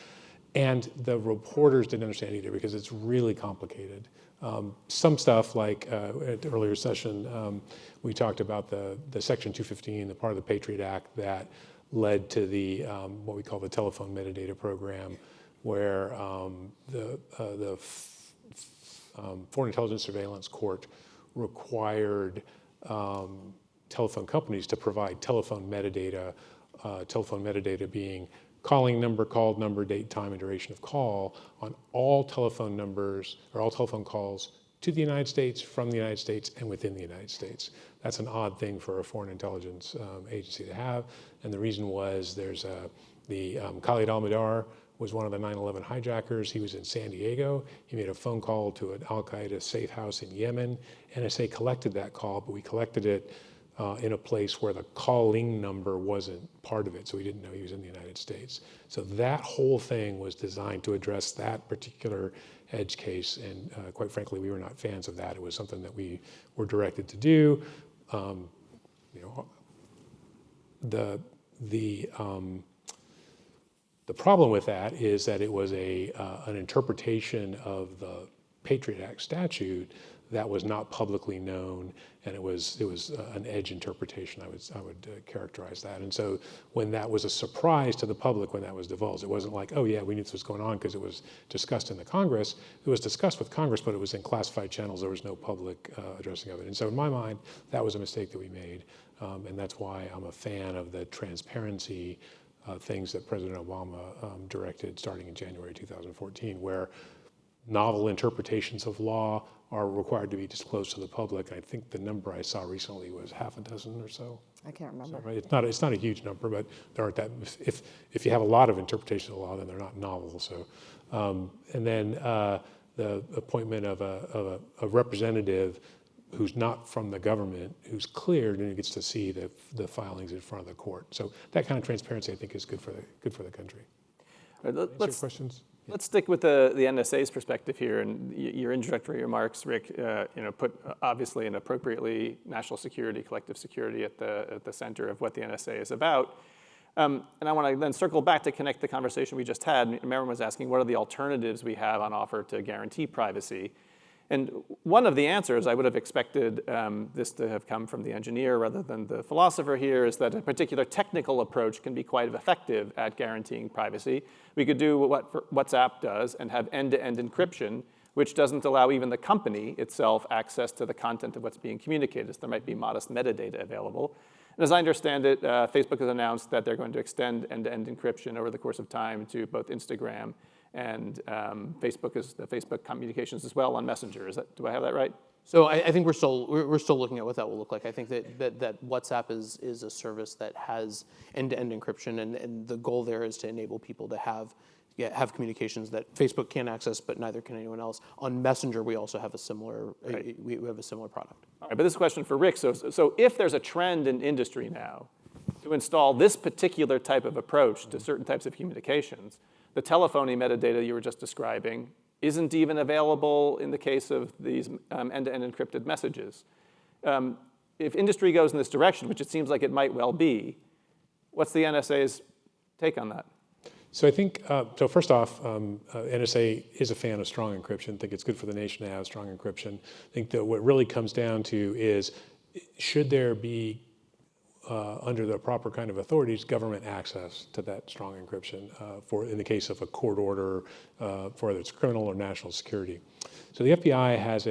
And the reporters didn't understand either because it's really complicated. Some stuff, like at the earlier session, we talked about the Section 215, the part of the Patriot Act that led to the what we call the telephone metadata program, where the Foreign Intelligence Surveillance Court required telephone companies to provide telephone metadata being calling number, called number, date, time, and duration of call on all telephone numbers or all telephone calls to the United States, from the United States, and within the United States. That's an odd thing for a foreign intelligence agency to have. And the reason was there's Khalid al-Mihdhar was one of the 9/11 hijackers. He was in San Diego. He made a phone call to an al-Qaeda safe house in Yemen. NSA collected that call, but we collected it in a place where the calling number wasn't part of it, so we didn't know he was in the United States. So that whole thing was designed to address that particular edge case, and quite frankly, we were not fans of that. It was something that we were directed to do. The problem with that is that it was an interpretation of the Patriot Act statute that was not publicly known, and it was an edge interpretation. I would characterize that. And so when that was a surprise to the public when that was divulged, it wasn't like, oh yeah, we knew this was going on because it was discussed in the Congress. It was discussed with Congress, but it was in classified channels. There was no public addressing of it. And so in my mind, that was a mistake that we made, and that's why I'm a fan of the transparency things that President Obama directed starting in January 2014, where novel interpretations of law are required to be disclosed to the public. I think the number I saw recently was half a dozen or so. I can't remember. So, right, it's not a huge number, but there aren't that. If you have a lot of interpretations of law, then they're not novel. So, and then the appointment of a representative who's not from the government, who's cleared and who gets to see the filings in front of the court. So that kind of transparency, I think, is good for the country. All right, Answer questions? Let's stick with the NSA's perspective here, and your introductory remarks, Rick, put obviously and appropriately national security, collective security at the center of what the NSA is about. And I want to then circle back to connect the conversation we just had. Merriman was asking, what are the alternatives we have on offer to guarantee privacy? And one of the answers, I would have expected this to have come from the engineer rather than the philosopher here, is that a particular technical approach can be quite effective at guaranteeing privacy. We could do what WhatsApp does and have end-to-end encryption, which doesn't allow even the company itself access to the content of what's being communicated. So there might be modest metadata available. And as I understand it, Facebook has announced that they're going to extend end-to-end encryption over the course of time to both Instagram and Facebook communications as well on Messenger. Do I have that right? So I think we're still looking at what that will look like. I think that WhatsApp is a service that has end-to-end encryption, and the goal there is to enable people to have communications that Facebook can't access, but neither can anyone else. On Messenger, we also have a similar we have a similar product. All right, but this is a question for Rick. So if there's a trend in industry now to install this particular type of approach to certain types of communications, the telephony metadata you were just describing isn't even available in the case of these end-to-end encrypted messages. If industry goes in this direction, which it seems like it might well be, what's the NSA's take on that? So I think, so first off, NSA is a fan of strong encryption. I think it's good for the nation to have strong encryption. I think that what really comes down to is, should there be under the proper kind of authorities, government access to that strong encryption in the case of a court order for whether it's criminal or national security. So the FBI has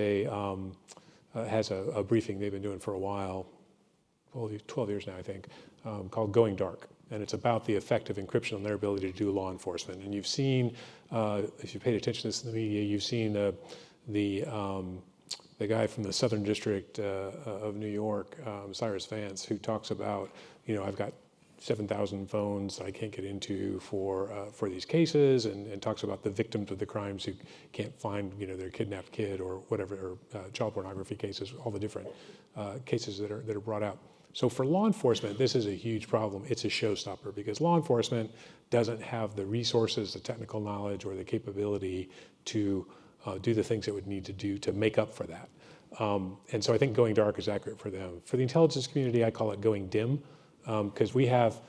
a briefing they've been doing for a while, 12 years now, I think, called Going Dark. And it's about the effect of encryption on their ability to do law enforcement. And you've seen, if you paid attention to this in the media, you've seen the guy from the Southern District of New York, Cyrus Vance, who talks about, I've got 7,000 phones that I can't get into for these cases, and talks about the victims of the crimes who can't find, their kidnapped kid or whatever, or child pornography cases, all the different cases that are brought out. So for law enforcement, this is a huge problem. It's a showstopper because law enforcement doesn't have the resources, the technical knowledge, or the capability to do the things it would need to do to make up for that. And so I think going dark is accurate for them. For the intelligence community, I call it going dim, because we have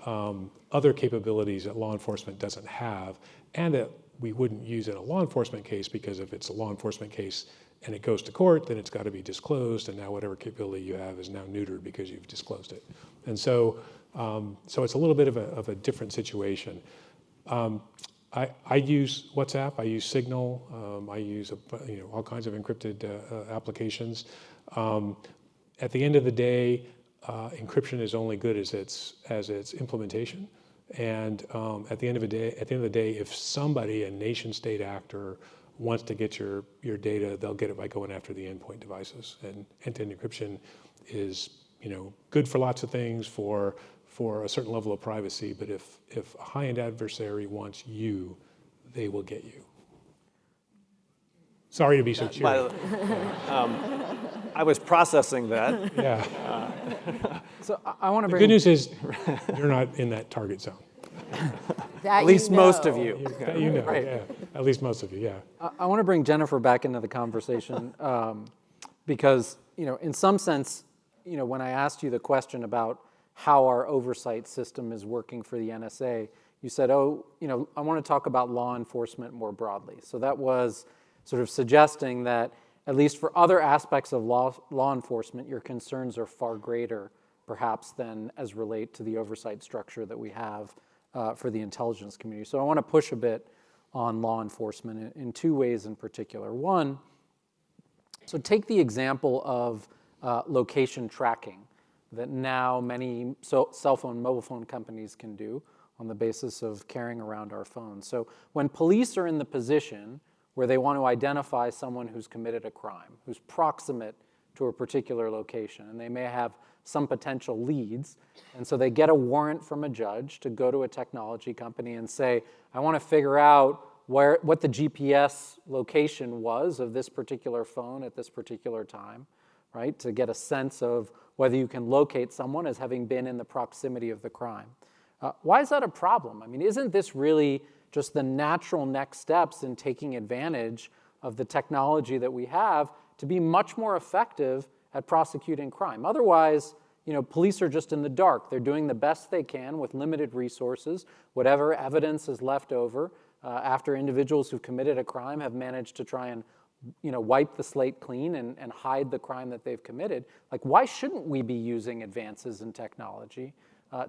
other capabilities that law enforcement doesn't have, and that we wouldn't use in a law enforcement case, because if it's a law enforcement case and it goes to court, then it's got to be disclosed, and now whatever capability you have is now neutered because you've disclosed it. And so, so it's a little bit of a different situation. I use WhatsApp, I use Signal, I use all kinds of encrypted applications. At the end of the day, encryption is only good as its implementation. And at the end of the day, if somebody, a nation state actor, wants to get your data, they'll get it by going after the endpoint devices. And end-to-end encryption is good for lots of things, for a certain level of privacy, but if a high-end adversary wants you, they will get you. Sorry to be so cheery. I I was processing that. Yeah. So I want to The bring good news is you're not in that target zone. That at least you most of know. you. That you know, Right. yeah. At least most of you, yeah. I want to bring Jennifer back into the conversation because, in some sense, when I asked you the question about how our oversight system is working for the NSA, you said, I want to talk about law enforcement more broadly. So that was sort of suggesting that at least for other aspects of law enforcement, your concerns are far greater, perhaps, than as relate to the oversight structure that we have for the intelligence community. So I want to push a bit on law enforcement in two ways in particular. One, so take the example of location tracking that now many cell phone, mobile phone companies can do on the basis of carrying around our phones. So when police are in the position where they want to identify someone who's committed a crime, who's proximate to a particular location, and they may have some potential leads, and so they get a warrant from a judge to go to a technology company and say, I want to figure out what the GPS location was of this particular phone at this particular time, right? To get a sense of whether you can locate someone as having been in the proximity of the crime. Why is that a problem? I mean, isn't this really just the natural next steps in taking advantage of the technology that we have to be much more effective at prosecuting crime? Otherwise, police are just in the dark. They're doing the best they can with limited resources. Whatever evidence is left over after individuals who've committed a crime have managed to try and wipe the slate clean and hide the crime that they've committed. Like, why shouldn't we be using advances in technology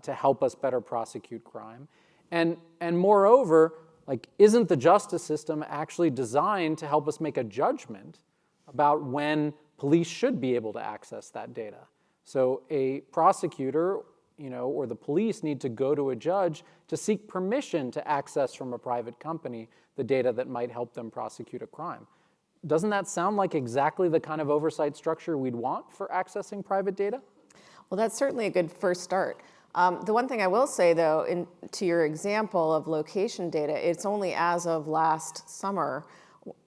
to help us better prosecute crime? And moreover, isn't the justice system actually designed to help us make a judgment about when police should be able to access that data? So a prosecutor, or the police need to go to a judge to seek permission to access from a private company the data that might help them prosecute a crime. Doesn't that sound like exactly the kind of oversight structure we'd want for accessing private data? Well, that's certainly a good first start. The one thing I will say, though, to your example of location data, it's only as of last summer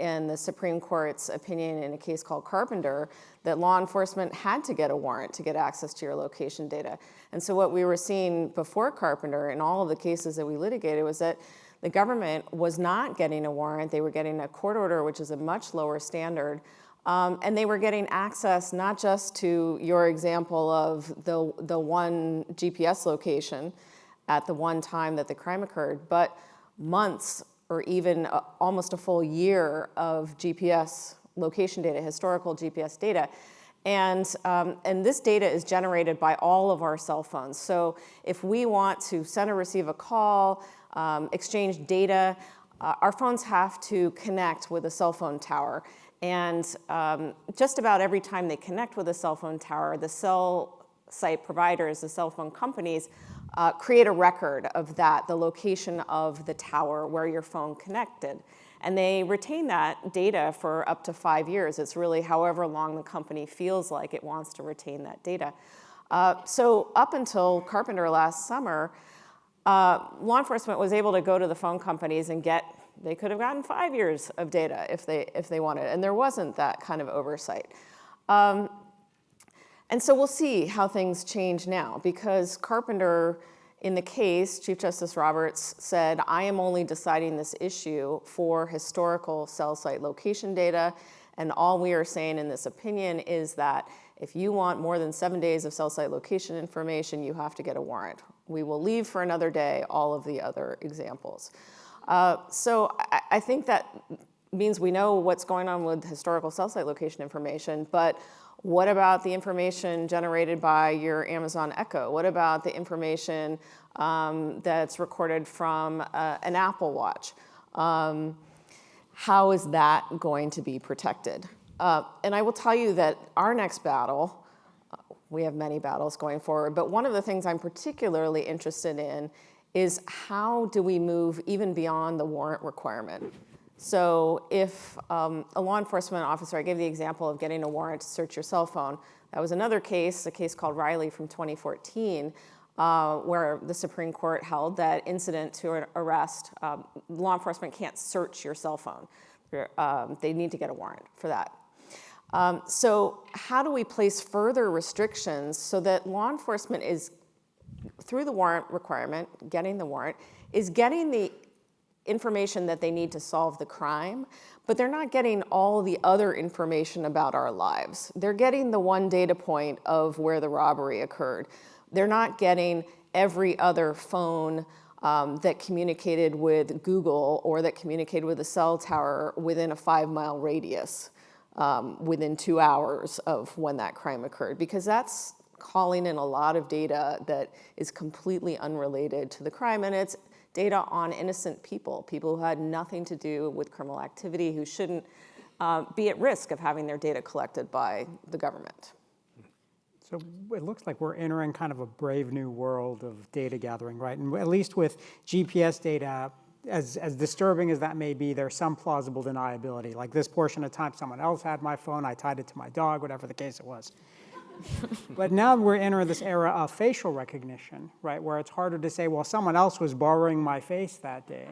in the Supreme Court's opinion in a case called Carpenter that law enforcement had to get a warrant to get access to your location data. And so what we were seeing before Carpenter in all of the cases that we litigated was that the government was not getting a warrant. They were getting a court order, which is a much lower standard. And they were getting access not just to your example of the one GPS location at the one time that the crime occurred, but months or even almost a full year of GPS location data, historical GPS data. And this data is generated by all of our cell phones. So if we want to send or receive a call, exchange data, our phones have to connect with a cell phone tower. And just about every time they connect with a cell phone tower, the cell site providers, the cell phone companies, create a record of that, the location of the tower where your phone connected. And they retain that data for up to 5 years. It's really however long the company feels like it wants to retain that data. So up until Carpenter last summer, law enforcement was able to go to the phone companies and they could have gotten 5 years of data if they wanted, and there wasn't that kind of oversight. And so we'll see how things change now, because Carpenter, in the case, Chief Justice Roberts said, I am only deciding this issue for historical cell site location data, and all we are saying in this opinion is that if you want more than 7 days of cell site location information, you have to get a warrant. We will leave for another day all of the other examples. So I think that means we know what's going on with historical cell site location information, but what about the information generated by your Amazon Echo? What about the information that's recorded from an Apple Watch? How is that going to be protected? And I will tell you that our next battle, we have many battles going forward, but one of the things I'm particularly interested in is how do we move even beyond the warrant requirement? So if a law enforcement officer, I gave the example of getting a warrant to search your cell phone. That was another case, a case called Riley from 2014, where the Supreme Court held that incident to an arrest, law enforcement can't search your cell phone. They need to get a warrant for that. So how do we place further restrictions so that law enforcement is, through the warrant requirement, getting the warrant, is getting the information that they need to solve the crime, but they're not getting all the other information about our lives. They're getting the one data point of where the robbery occurred. They're not getting every other phone that communicated with Google or that communicated with a cell tower within a 5-mile radius within 2 hours of when that crime occurred, because that's calling in a lot of data that is completely unrelated to the crime, and it's data on innocent people who had nothing to do with criminal activity, who shouldn't be at risk of having their data collected by the government. So it looks like we're entering kind of a brave new world of data gathering, right? And at least with GPS data, as disturbing as that may be, there's some plausible deniability. Like this portion of time someone else had my phone, I tied it to my dog, whatever the case it was. But now we're entering this era of facial recognition, right, where it's harder to say, well, someone else was borrowing my face that day.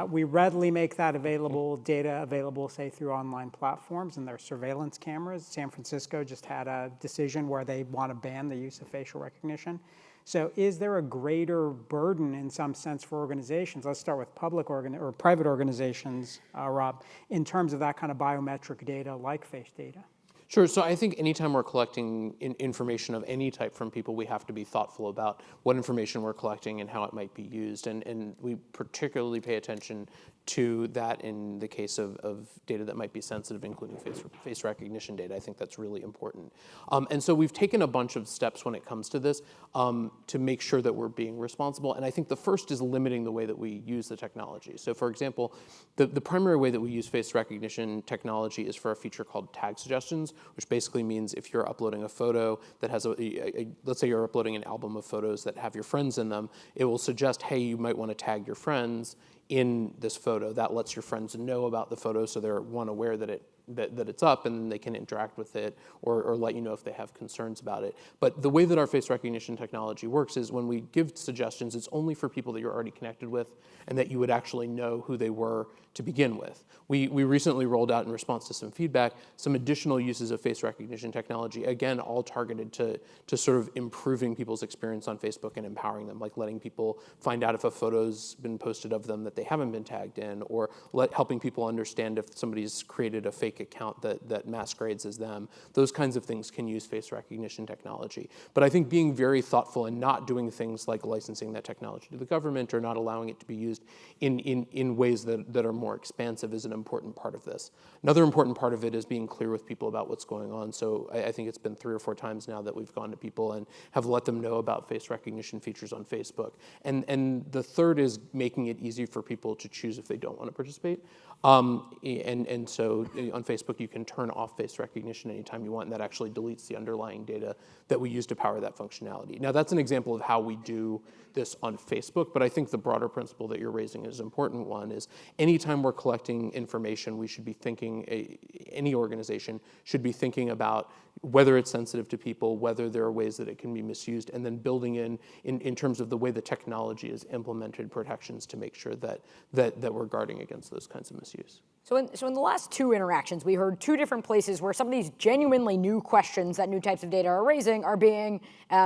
We readily make that available, data available, say, through online platforms and their surveillance cameras. San Francisco just had a decision where they want to ban the use of facial recognition. So is there a greater burden in some sense for organizations? Let's start with public or private organizations, Rob, in terms of that kind of biometric data like face data. Sure. So I think anytime we're collecting information of any type from people, we have to be thoughtful about what information we're collecting and how it might be used. And we particularly pay attention to that in the case of data that might be sensitive, including face recognition data. I think that's really important. And so we've taken a bunch of steps when it comes to this to make sure that we're being responsible. And I think the first is limiting the way that we use the technology. So for example, the primary way that we use face recognition technology is for a feature called tag suggestions, which basically means if you're uploading a photo that has let's say you're uploading an album of photos that have your friends in them, it will suggest, hey, you might want to tag your friends in this photo. That lets your friends know about the photo so they're, one, aware that it's up and they can interact with it or let you know if they have concerns about it. But the way that our face recognition technology works is when we give suggestions, it's only for people that you're already connected with and that you would actually know who they were to begin with. We recently rolled out, in response to some feedback, some additional uses of face recognition technology, again, all targeted to sort of improving people's experience on Facebook and empowering them, like letting people find out if a photo's been posted of them that they haven't been tagged in, or helping people understand if somebody's created a fake account that masquerades as them. Those kinds of things can use face recognition technology. But I think being very thoughtful and not doing things like licensing that technology to the government or not allowing it to be used in ways that are more expansive is an important part of this. Another important part of it is being clear with people about what's going on. So I think it's been 3 or 4 times now that we've gone to people and have let them know about face recognition features on Facebook. And the third is making it easy for people to choose if they don't want to participate. And so on Facebook, you can turn off face recognition anytime you want, and that actually deletes the underlying data that we use to power that functionality. Now, that's an example of how we do this on Facebook, but I think the broader principle that you're raising is an important one, is anytime we're collecting information, we should be thinking, any organization should be thinking about whether it's sensitive to people, whether there are ways that it can be misused, and then building in terms of the way the technology is implemented protections to make sure that we're guarding against those kinds of misuse. So in the last 2 interactions, we heard 2 different places where some of these genuinely new questions that new types of data are raising are being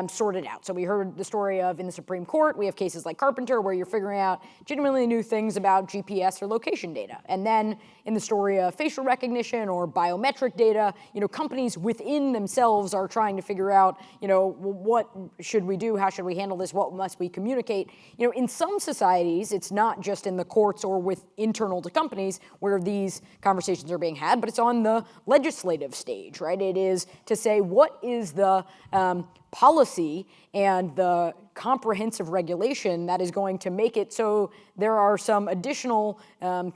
sorted out. So we heard the story of, in the Supreme Court, we have cases like Carpenter where you're figuring out genuinely new things about GPS or location data. And then in the story of facial recognition or biometric data, companies within themselves are trying to figure out, what should we do? How should we handle this? What must we communicate? In some societies, it's not just in the courts or with internal to companies where these conversations are being had, but it's on the legislative stage, right? It is to say, what is the policy and the comprehensive regulation that is going to make it so there are some additional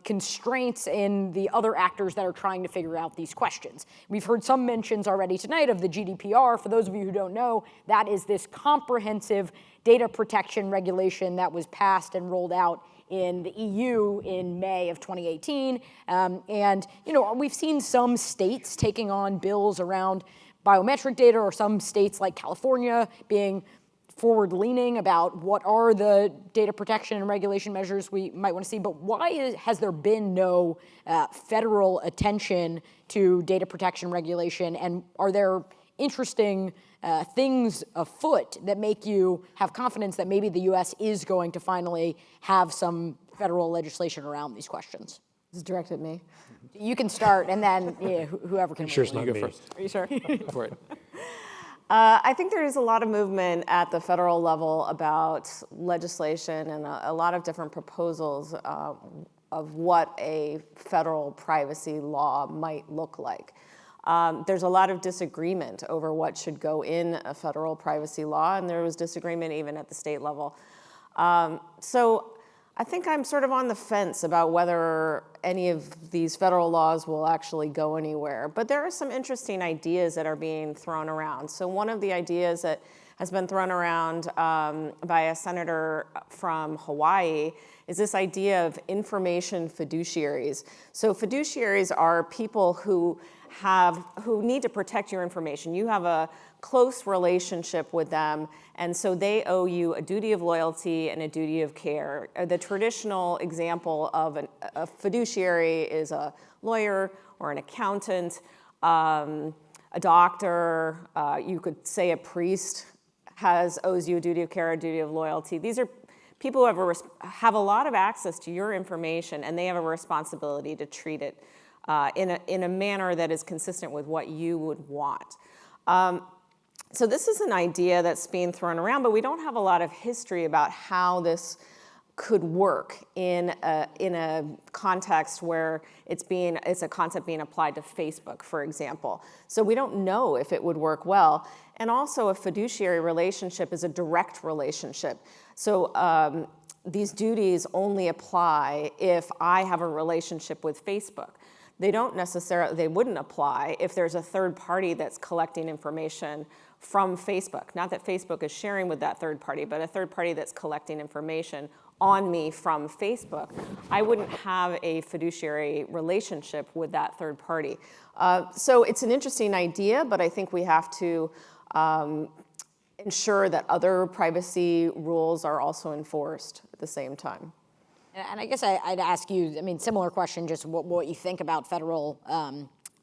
constraints in the other actors that are trying to figure out these questions. We've heard some mentions already tonight of the GDPR. For those of you who don't know, that is this comprehensive data protection regulation that was passed and rolled out in the EU in May of 2018. And we've seen some states taking on bills around biometric data, or some states like California being forward-leaning about what are the data protection and regulation measures we might want to see, but why has there been no federal attention to data protection regulation, and are there interesting things afoot that make you have confidence that maybe the U.S. is going to finally have some federal legislation around these questions? This is directed at me. You can start, and then whoever can. Sure, it's not You go me. first. Are you sure? Go for it. I think there is a lot of movement at the federal level about legislation and a lot of different proposals of what a federal privacy law might look like. There's a lot of disagreement over what should go in a federal privacy law, and there was disagreement even at the state level. So I think I'm sort of on the fence about whether any of these federal laws will actually go anywhere. But there are some interesting ideas that are being thrown around. So one of the ideas that has been thrown around by a senator from Hawaii is this idea of information fiduciaries. So fiduciaries are people who need to protect your information. You have a close relationship with them, and so they owe you a duty of loyalty and a duty of care. The traditional example of a fiduciary is a lawyer or an accountant, a doctor, you could say a priest owes you a duty of care, a duty of loyalty. These are people who have a lot of access to your information, and they have a responsibility to treat it in a manner that is consistent with what you would want. So this is an idea that's being thrown around, but we don't have a lot of history about how this could work in a context where it's a concept being applied to Facebook, for example. So we don't know if it would work well. And also a fiduciary relationship is a direct relationship. So these duties only apply if I have a relationship with Facebook. They wouldn't apply if there's a third party that's collecting information from Facebook. Not that Facebook is sharing with that third party, but a third party that's collecting information on me from Facebook. I wouldn't have a fiduciary relationship with that third party. So it's an interesting idea, but I think we have to ensure that other privacy rules are also enforced at the same time. And I guess I'd ask you, similar question, just what you think about federal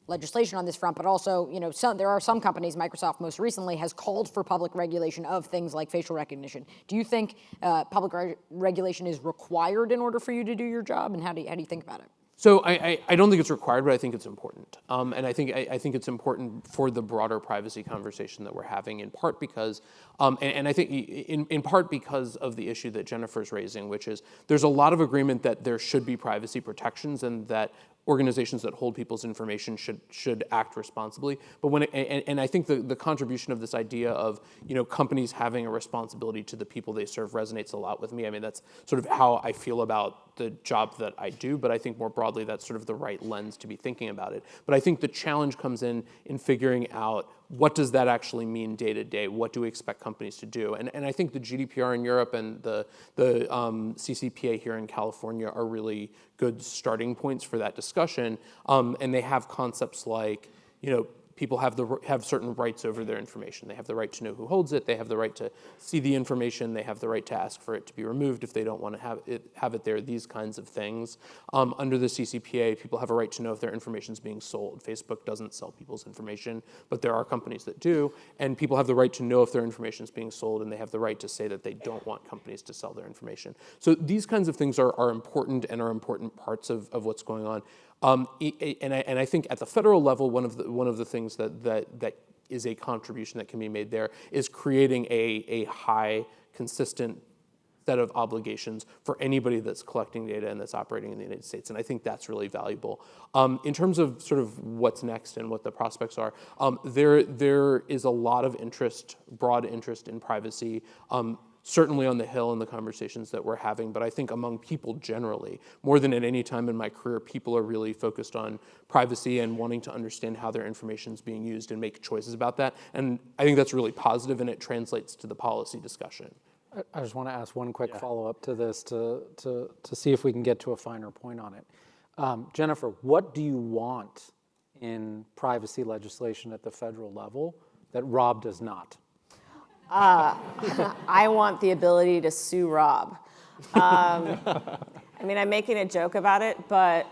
legislation on this front, but also, there are some companies, Microsoft most recently, has called for public regulation of things like facial recognition. Do you think public regulation is required in order for you to do your job, and how do you think about it? So I don't think it's required, but I think it's important. And I think it's important for the broader privacy conversation that we're having, in part because, and I think in part because of the issue that Jennifer's raising, which is there's a lot of agreement that there should be privacy protections and that organizations that hold people's information should act responsibly. But and I think the contribution of this idea of companies having a responsibility to the people they serve resonates a lot with me. That's sort of how I feel about the job that I do, but I think more broadly that's sort of the right lens to be thinking about it. But I think the challenge comes in figuring out what does that actually mean day to day? What do we expect companies to do? And I think the GDPR in Europe and the CCPA here in California are really good starting points for that discussion. And they have concepts like, people have certain rights over their information. They have the right to know who holds it. They have the right to see the information. They have the right to ask for it to be removed if they don't want to have it there, these kinds of things. Under the CCPA, people have a right to know if their information is being sold. Facebook doesn't sell people's information, but there are companies that do. And people have the right to know if their information is being sold, and they have the right to say that they don't want companies to sell their information. So these kinds of things are important and are important parts of what's going on. And I think at the federal level, one of the things that is a contribution that can be made there is creating a high, consistent set of obligations for anybody that's collecting data and that's operating in the United States. And I think that's really valuable. In terms of sort of what's next and what the prospects are, there is a lot of broad interest in privacy. Certainly on the Hill in the conversations that we're having, but I think among people generally, more than at any time in my career, people are really focused on privacy and wanting to understand how their information is being used and make choices about that. And I think that's really positive, and it translates to the policy discussion. I just want to ask one quick follow-up to this to see if we can get to a finer point on it. Jennifer, what do you want in privacy legislation at the federal level that Rob does not? I want the ability to sue Rob. I mean, I'm making a joke about it, but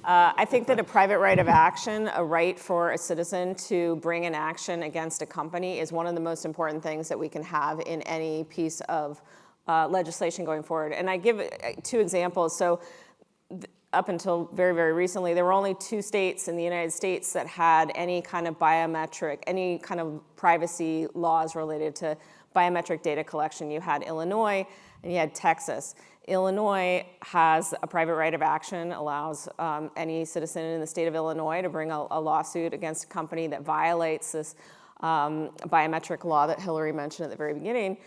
I think that a private right of action, a right for a citizen to bring an action against a company, is one of the most important things that we can have in any piece of legislation going forward. And I give 2 examples. So up until very, very recently, there were only 2 states in the United States that had any kind of biometric, any kind of privacy laws related to biometric data collection. You had Illinois and you had Texas. Illinois has a private right of action, allows any citizen in the state of Illinois to bring a lawsuit against a company that violates this biometric law that Hillary mentioned at the very beginning.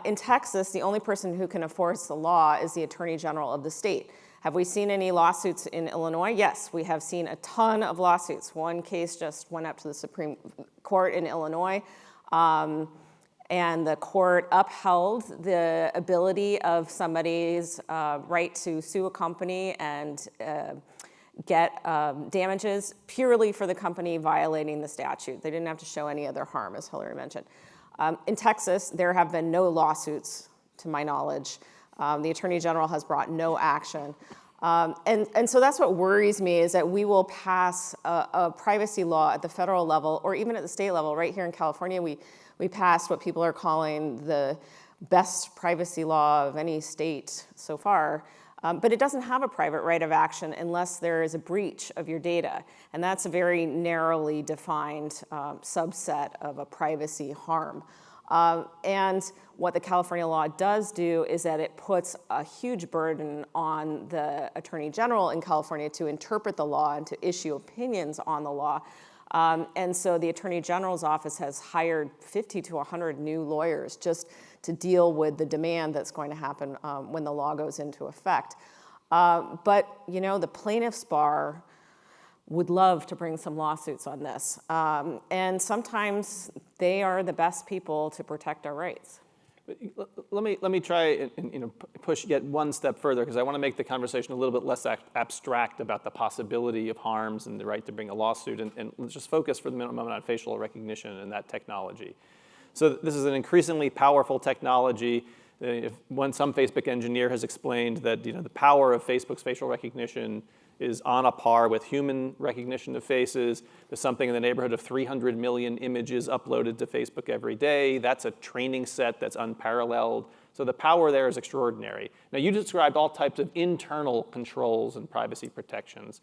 In Texas, the only person who can enforce the law is the Attorney General of the state. Have we seen any lawsuits in Illinois? Yes, we have seen a ton of lawsuits. One case just went up to the Supreme Court in Illinois, and the court upheld the ability of somebody's right to sue a company and get damages purely for the company violating the statute. They didn't have to show any other harm, as Hillary mentioned. In Texas, there have been no lawsuits, to my knowledge. The Attorney General has brought no action. And so that's what worries me, is that we will pass a privacy law at the federal level or even at the state level. Right here in California, we passed what people are calling the best privacy law of any state so far. But it doesn't have a private right of action unless there is a breach of your data. And that's a very narrowly defined subset of a privacy harm. And what the California law does do is that it puts a huge burden on the Attorney General in California to interpret the law and to issue opinions on the law. And so the Attorney General's office has hired 50 to 100 new lawyers just to deal with the demand that's going to happen when the law goes into effect. But, you know, the plaintiff's bar would love to bring some lawsuits on this. And sometimes they are the best people to protect our rights. Let me try and push yet one step further, because I want to make the conversation a little bit less abstract about the possibility of harms and the right to bring a lawsuit, and let's just focus for the moment on facial recognition and that technology. So this is an increasingly powerful technology. Some Facebook engineer has explained that the power of Facebook's facial recognition is on a par with human recognition of faces. There's something in the neighborhood of 300 million images uploaded to Facebook every day. That's a training set that's unparalleled. So the power there is extraordinary. Now, you described all types of internal controls and privacy protections.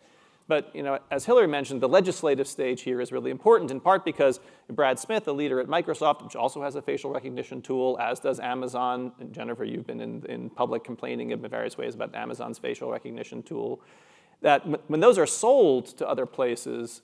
But as Hillary mentioned, the legislative stage here is really important, in part because Brad Smith, the leader at Microsoft, which also has a facial recognition tool, as does Amazon. And Jennifer, you've been in public complaining in various ways about Amazon's facial recognition tool. That when those are sold to other places,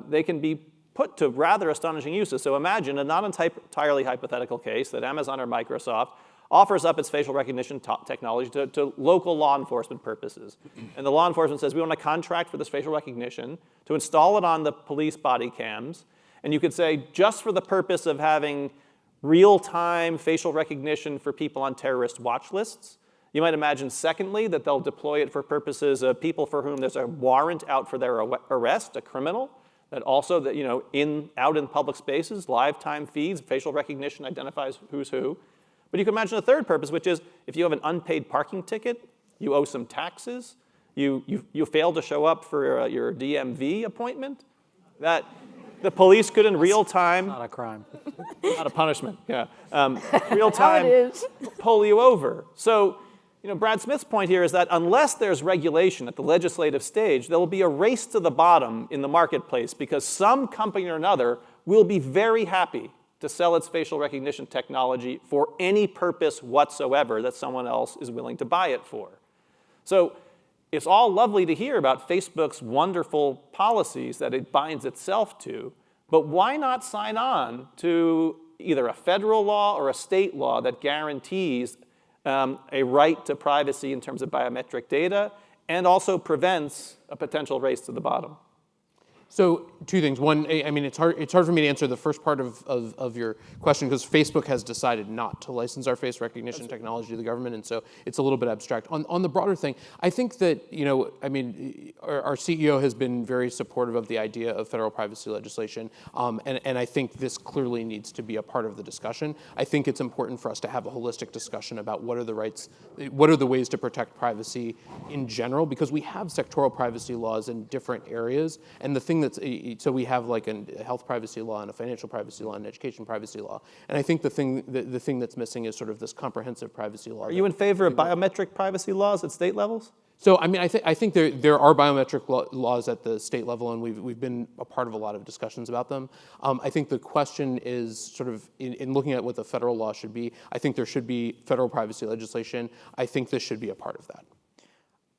they can be put to rather astonishing uses. So imagine a not entirely hypothetical case that Amazon or Microsoft offers up its facial recognition technology to local law enforcement purposes. And the law enforcement says, we want a contract for this facial recognition to install it on the police body cams. And you could say, just for the purpose of having real-time facial recognition for people on terrorist watch lists. You might imagine, secondly, that they'll deploy it for purposes of people for whom there's a warrant out for their arrest, a criminal, that also, out in public spaces, live time feeds, facial recognition identifies who's who. But you can imagine a third purpose, which is if you have an unpaid parking ticket, you owe some taxes, you fail to show up for your DMV appointment, that the police could in real time... Not a crime. Not a punishment, yeah. Real time pull you over. So, Brad Smith's point here is that unless there's regulation at the legislative stage, there will be a race to the bottom in the marketplace because some company or another will be very happy to sell its facial recognition technology for any purpose whatsoever that someone else is willing to buy it for. So it's all lovely to hear about Facebook's wonderful policies that it binds itself to, but why not sign on to either a federal law or a state law that guarantees a right to privacy in terms of biometric data and also prevents a potential race to the bottom? So two things. One, I mean, it's hard for me to answer the first part of your question because Facebook has decided not to license our face recognition technology to the government, and so it's a little bit abstract. On the broader thing, I think that, I mean, our CEO has been very supportive of the idea of federal privacy legislation, and I think this clearly needs to be a part of the discussion. I think it's important for us to have a holistic discussion about what are the ways to protect privacy in general, because we have sectoral privacy laws in different areas, and the thing so we have like a health privacy law and a financial privacy law and an education privacy law, and I think the thing that's missing is sort of this comprehensive privacy law. Are you in favor of biometric privacy laws at state levels? So I mean, I think there are biometric laws at the state level, and we've been a part of a lot of discussions about them. I think the question is sort of in looking at what the federal law should be. I think there should be federal privacy legislation. I think this should be a part of that.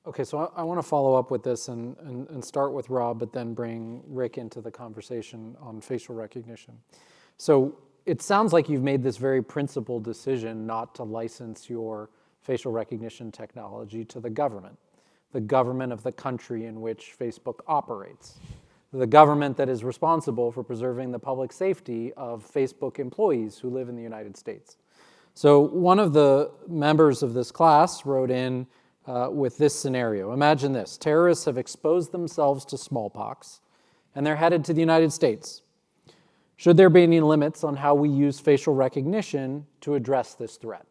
Okay, so I want to follow up with this and start with Rob, but then bring Rick into the conversation on facial recognition. So it sounds like you've made this very principled decision not to license your facial recognition technology to the government of the country in which Facebook operates, the government that is responsible for preserving the public safety of Facebook employees who live in the United States. So one of the members of this class wrote in with this scenario. Imagine this: terrorists have exposed themselves to smallpox, and they're headed to the United States. Should there be any limits on how we use facial recognition to address this threat?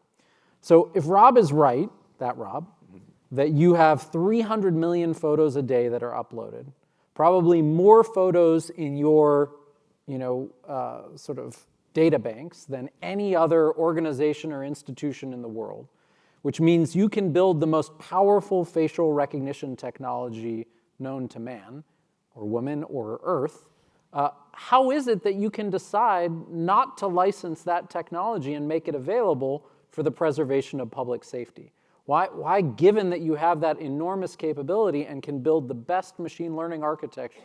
So if Rob is right, that you have 300 million photos a day that are uploaded, probably more photos in your sort of data banks than any other organization or institution in the world, which means you can build the most powerful facial recognition technology known to man or woman or Earth, how is it that you can decide not to license that technology and make it available for the preservation of public safety? Why, given that you have that enormous capability and can build the best machine learning architecture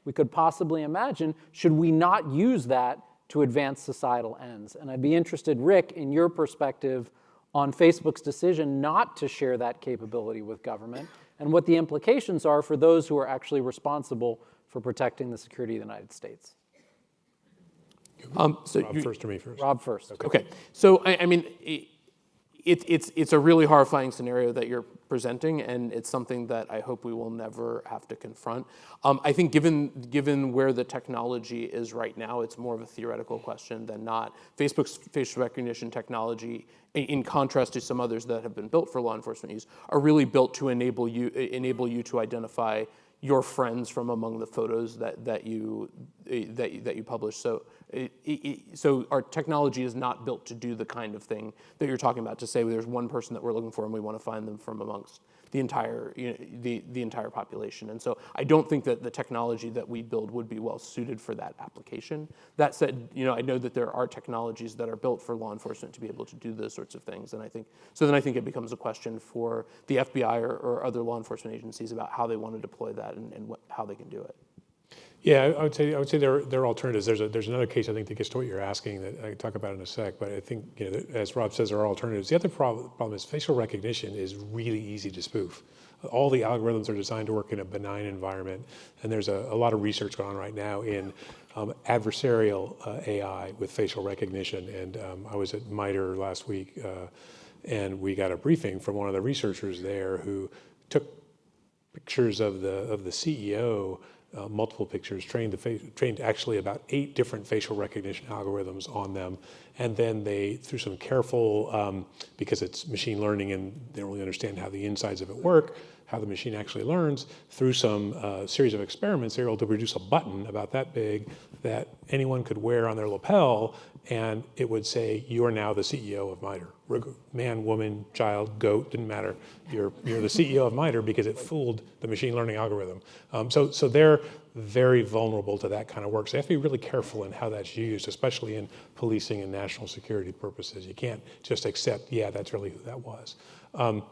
we could possibly imagine, should we not use that to advance societal ends? And I'd be interested, Rick, in your perspective on Facebook's decision not to share that capability with government and what the implications are for those who are actually responsible for protecting the security of the United States. Rob first or me first? Rob first. Okay. So, I mean, it's a really horrifying scenario that you're presenting, and it's something that I hope we will never have to confront. I think given where the technology is right now, it's more of a theoretical question than not. Facebook's facial recognition technology, in contrast to some others that have been built for law enforcement use, are really built to enable you to identify your friends from among the photos that you publish. So so our technology is not built to do the kind of thing that you're talking about, to say there's one person that we're looking for and we want to find them from amongst the entire the entire population. And so I don't think that the technology that we build would be well suited for that application. That said, I know that there are technologies that are built for law enforcement to be able to do those sorts of things. And I think it becomes a question for the FBI or other law enforcement agencies about how they want to deploy that and how they can do it. Yeah, I would say there are alternatives. There's another case I think that gets to what you're asking that I can talk about in a sec. But I think as Rob says, there are alternatives. The other problem is facial recognition is really easy to spoof. All the algorithms are designed to work in a benign environment, and there's a lot of research going on right now in adversarial AI with facial recognition. And I was at MITRE last week, and we got a briefing from one of the researchers there who took pictures of the CEO. Multiple pictures, trained actually about 8 different facial recognition algorithms on them, and then they, through some careful, because it's machine learning and they don't really understand how the insides of it work, how the machine actually learns, through some series of experiments, they were able to produce a button about that big that anyone could wear on their lapel, and it would say, "You are now the CEO of MITRE." Man, woman, child, goat, didn't matter. You're the CEO of MITRE because it fooled the machine learning algorithm. So they're very vulnerable to that kind of work. So they have to be really careful in how that's used, especially in policing and national security purposes. You can't just accept, yeah, that's really who that was. I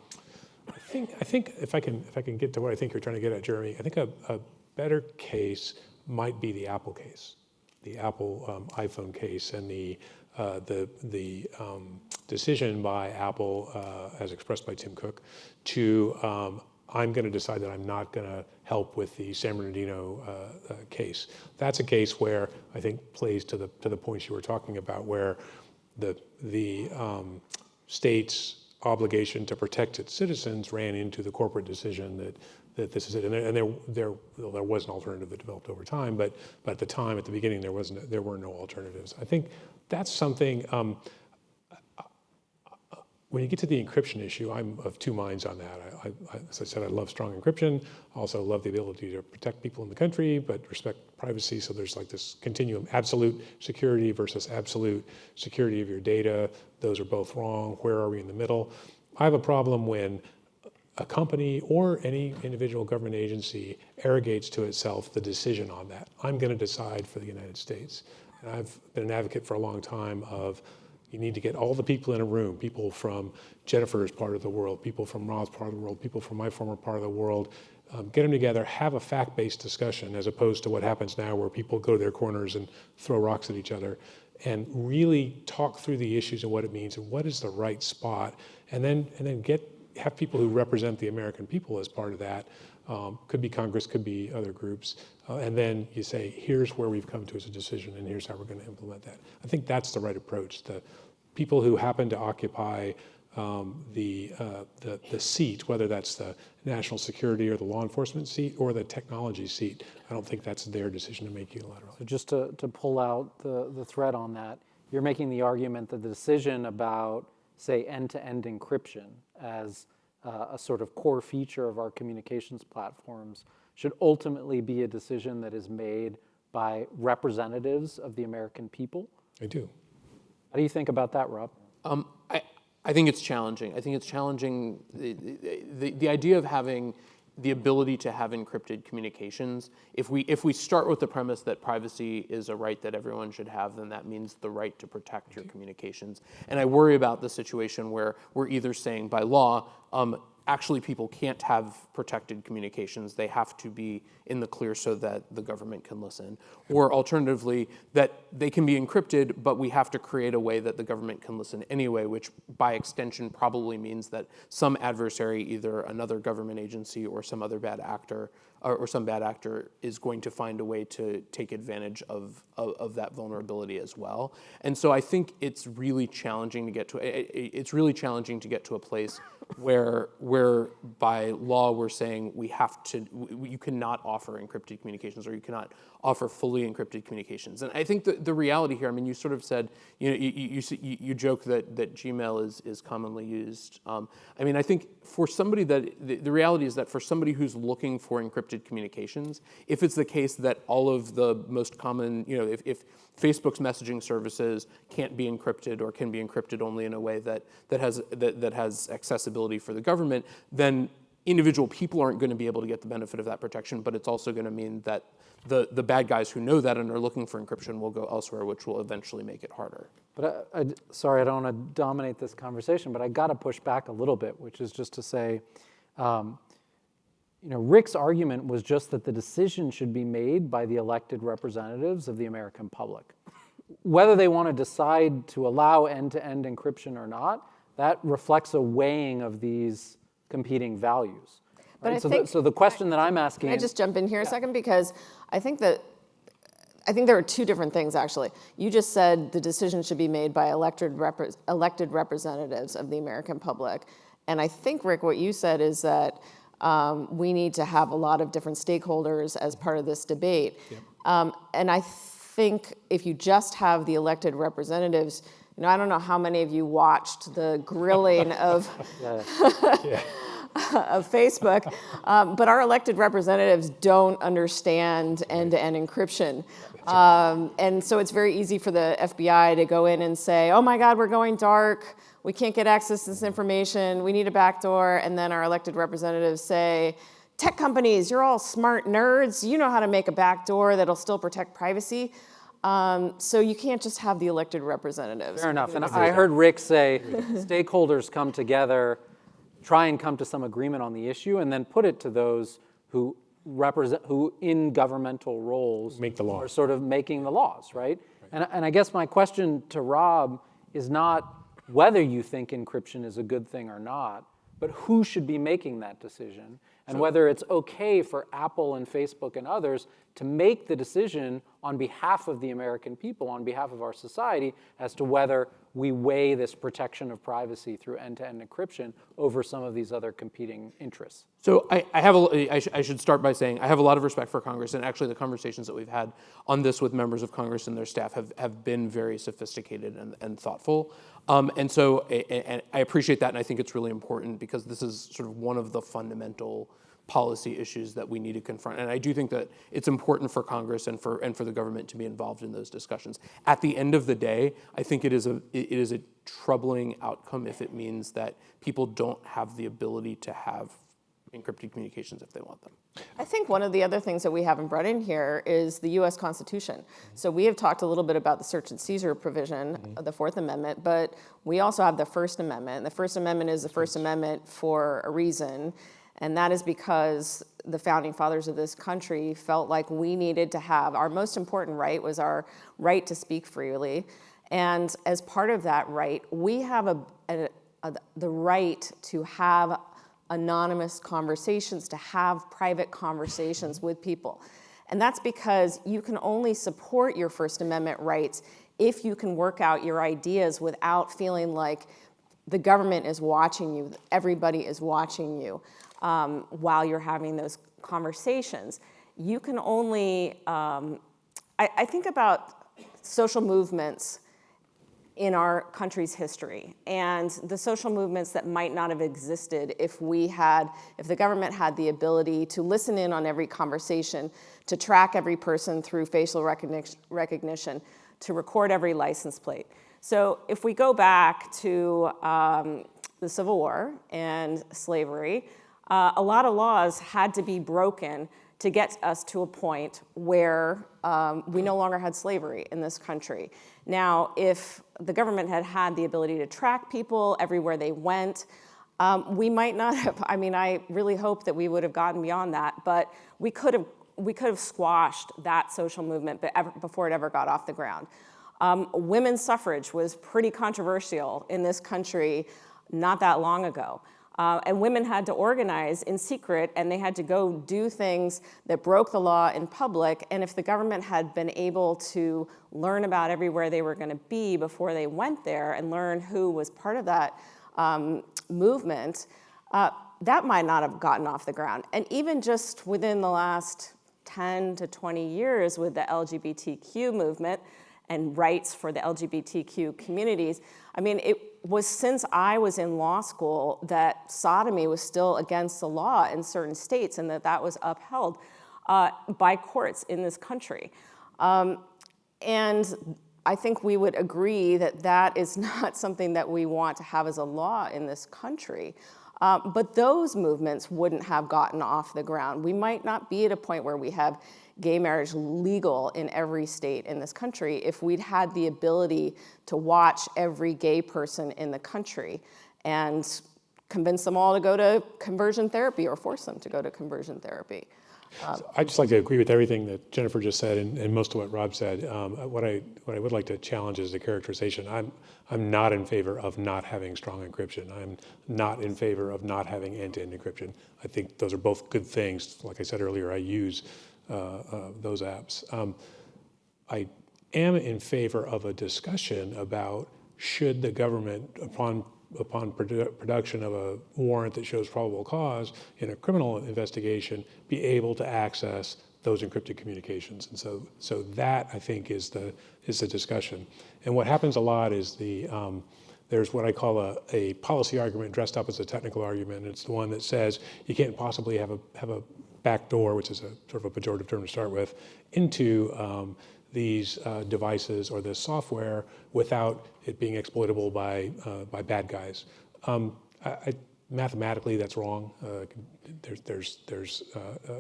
think if I can get to what I think you're trying to get at, Jeremy, I think a better case might be the Apple case, the Apple iPhone case, and the decision by Apple, as expressed by Tim Cook, to I'm going to decide that I'm not going to help with the San Bernardino case. That's a case where I think plays to the points you were talking about, where the state's obligation to protect its citizens ran into the corporate decision that this is it. And there was an alternative that developed over time, but at the time, at the beginning, there were no alternatives. I think that's something. When you get to the encryption issue, I'm of two minds on that. As I said, I love strong encryption. I also love the ability to protect people in the country, but respect privacy. So there's like this continuum, absolute security versus absolute security of your data. Those are both wrong. Where are we in the middle? I have a problem when a company or any individual government agency arrogates to itself the decision on that. I'm going to decide for the United States. And I've been an advocate for a long time of you need to get all the people in a room, people from Jennifer's part of the world, people from Rob's part of the world, people from my former part of the world, get them together, have a fact-based discussion as opposed to what happens now where people go to their corners and throw rocks at each other, and really talk through the issues and what it means and what is the right spot, and then have people who represent the American people as part of that. Could be Congress, could be other groups, and then you say, here's where we've come to as a decision, and here's how we're going to implement that. I think that's the right approach. The people who happen to occupy the seat, whether that's the national security or the law enforcement seat or the technology seat, I don't think that's their decision to make unilaterally. So just to pull out the thread on that, you're making the argument that the decision about, say, end-to-end encryption as a sort of core feature of our communications platforms should ultimately be a decision that is made by representatives of the American people? I do. How do you think about that, Rob? I think it's challenging. I think it's challenging the idea of having the ability to have encrypted communications. If we start with the premise that privacy is a right that everyone should have, then that means the right to protect your communications. And I worry about the situation where we're either saying by law, actually people can't have protected communications. They have to be in the clear so that the government can listen. Or alternatively, that they can be encrypted, but we have to create a way that the government can listen anyway, which by extension probably means that some adversary, either another government agency or some other bad actor, or some bad actor is going to find a way to take advantage of that vulnerability as well. And so I think it's really challenging to get to a place where by law we're saying you cannot offer encrypted communications, or you cannot offer fully encrypted communications. And I think the reality here, I mean, you sort of said, you joke that Gmail is commonly used. I mean, I think for somebody the reality is that for somebody who's looking for encrypted communications, if it's the case that all of the most common, if Facebook's messaging services can't be encrypted or can be encrypted only in a way that has accessibility for the government, then individual people aren't going to be able to get the benefit of that protection, but it's also going to mean that the bad guys who know that and are looking for encryption will go elsewhere, which will eventually make it harder. But sorry, I don't want to dominate this conversation, but I got to push back a little bit, which is just to say, Rick's argument was just that the decision should be made by the elected representatives of the American public. Whether they want to decide to allow end-to-end encryption or not, that reflects a weighing of these competing values. But Right? So the question that I'm asking... Can I just jump in here a second? Because I think there are two different things, actually. You just said the decision should be made by elected representatives of the American public. And I think, Rick, what you said is that we need to have a lot of different stakeholders as part of this debate. Yep. And I think if you just have the elected representatives, I don't know how many of you watched the grilling of... of Facebook, but our elected representatives don't understand end-to-end encryption. And so it's very easy for the FBI to go in and say, oh my God, we're going dark. We can't get access to this information. We need a backdoor. And then our elected representatives say, tech companies, you're all smart nerds. You know how to make a backdoor that'll still protect privacy. So you can't just have the elected representatives. Fair enough. And I heard Rick say stakeholders come together, try and come to some agreement on the issue, and then put it to those who in governmental roles make the law, are sort of making the laws, right? And I guess my question to Rob is not whether you think encryption is a good thing or not, but who should be making that decision. and whether it's okay for Apple and Facebook and others to make the decision on behalf of the American people, on behalf of our society, as to whether we weigh this protection of privacy through end-to-end encryption over some of these other competing interests. So I should start by saying I have a lot of respect for Congress, and actually the conversations that we've had on this with members of Congress and their staff have been very sophisticated and thoughtful. And so I appreciate that, and I think it's really important because this is sort of one of the fundamental policy issues that we need to confront. And I do think that it's important for Congress and for the government to be involved in those discussions. At the end of the day, I think it is a troubling outcome if it means that people don't have the ability to have encrypted communications if they want them. I think one of the other things that we haven't brought in here is the U.S. Constitution. So we have talked a little bit about the search and seizure provision of the Fourth Amendment, but we also have the First Amendment. The First Amendment is the First Amendment for a reason, and that is because the founding fathers of this country felt like we needed to have, our most important right was our right to speak freely. And as part of that right, we have the right to have anonymous conversations, to have private conversations with people. And that's because you can only support your First Amendment rights if you can work out your ideas without feeling like the government is watching you, everybody is watching you while you're having those conversations. You can only, I think about social movements in our country's history and the social movements that might not have existed if the government had the ability to listen in on every conversation, to track every person through facial recognition, to record every license plate. So if we go back to the Civil War and slavery, a lot of laws had to be broken to get us to a point where we no longer had slavery in this country. Now, if the government had had the ability to track people everywhere they went, we might not have, I really hope that we would have gotten beyond that, but we could have squashed that social movement before it ever got off the ground. Women's suffrage was pretty controversial in this country not that long ago. And women had to organize in secret, and they had to go do things that broke the law in public. And if the government had been able to learn about everywhere they were going to be before they went there and learn who was part of that movement, that might not have gotten off the ground. And even just within the last 10 to 20 years with the LGBTQ movement and rights for the LGBTQ communities, it was since I was in law school that sodomy was still against the law in certain states and that was upheld by courts in this country. And I think we would agree that that is not something that we want to have as a law in this country. But those movements wouldn't have gotten off the ground. We might not be at a point where we have gay marriage legal in every state in this country if we'd had the ability to watch every gay person in the country and convince them all to go to conversion therapy or force them to go to conversion therapy. So I'd just like to agree with everything that Jennifer just said and most of what Rob said. What I would like to challenge is the characterization. I'm not in favor of not having strong encryption. I'm not in favor of not having end-to-end encryption. I think those are both good things. Like I said earlier, I use those apps. I am in favor of a discussion about should the government, upon production of a warrant that shows probable cause in a criminal investigation, be able to access those encrypted communications. And so that, I think, is the discussion. And what happens a lot is there's what I call a policy argument dressed up as a technical argument. And it's the one that says you can't possibly have a back door, which is a sort of a pejorative term to start with, into these devices or this software without it being exploitable by bad guys. Mathematically, that's wrong. There's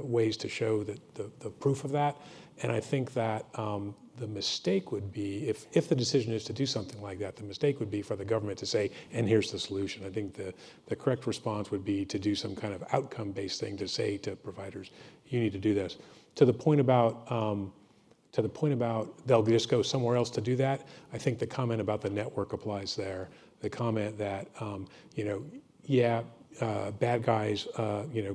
ways to show that the proof of that, and I think that the mistake would be if the decision is to do something like that. The mistake would be for the government to say, "And here's the solution." I think the correct response would be to do some kind of outcome-based thing to say to providers, "You need to do this." To the point about they'll just go somewhere else to do that, I think the comment about the network applies there. The comment that, bad guys,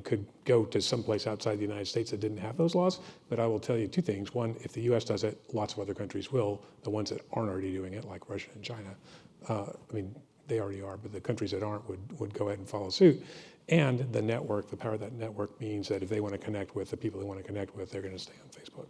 could go to someplace outside the United States that didn't have those laws. But I will tell you two things. One, if the U.S. does it, lots of other countries will. The ones that aren't already doing it, like Russia and China, they already are, but the countries that aren't would go ahead and follow suit. And the network, the power of that network means that if they want to connect with the people they want to connect with, they're going to stay on Facebook.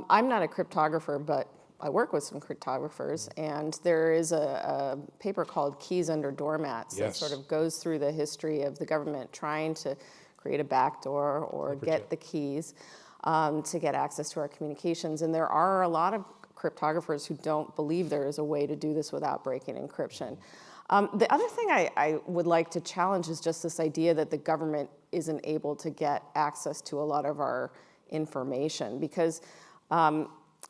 I'm not a cryptographer, but I work with some cryptographers, and there is a paper called Keys Under Doormats that sort of goes through the history of the government trying to create a backdoor or get the keys to get access to our communications. And there are a lot of cryptographers who don't believe there is a way to do this without breaking encryption. The other thing I would like to challenge is just this idea that the government isn't able to get access to a lot of our information, because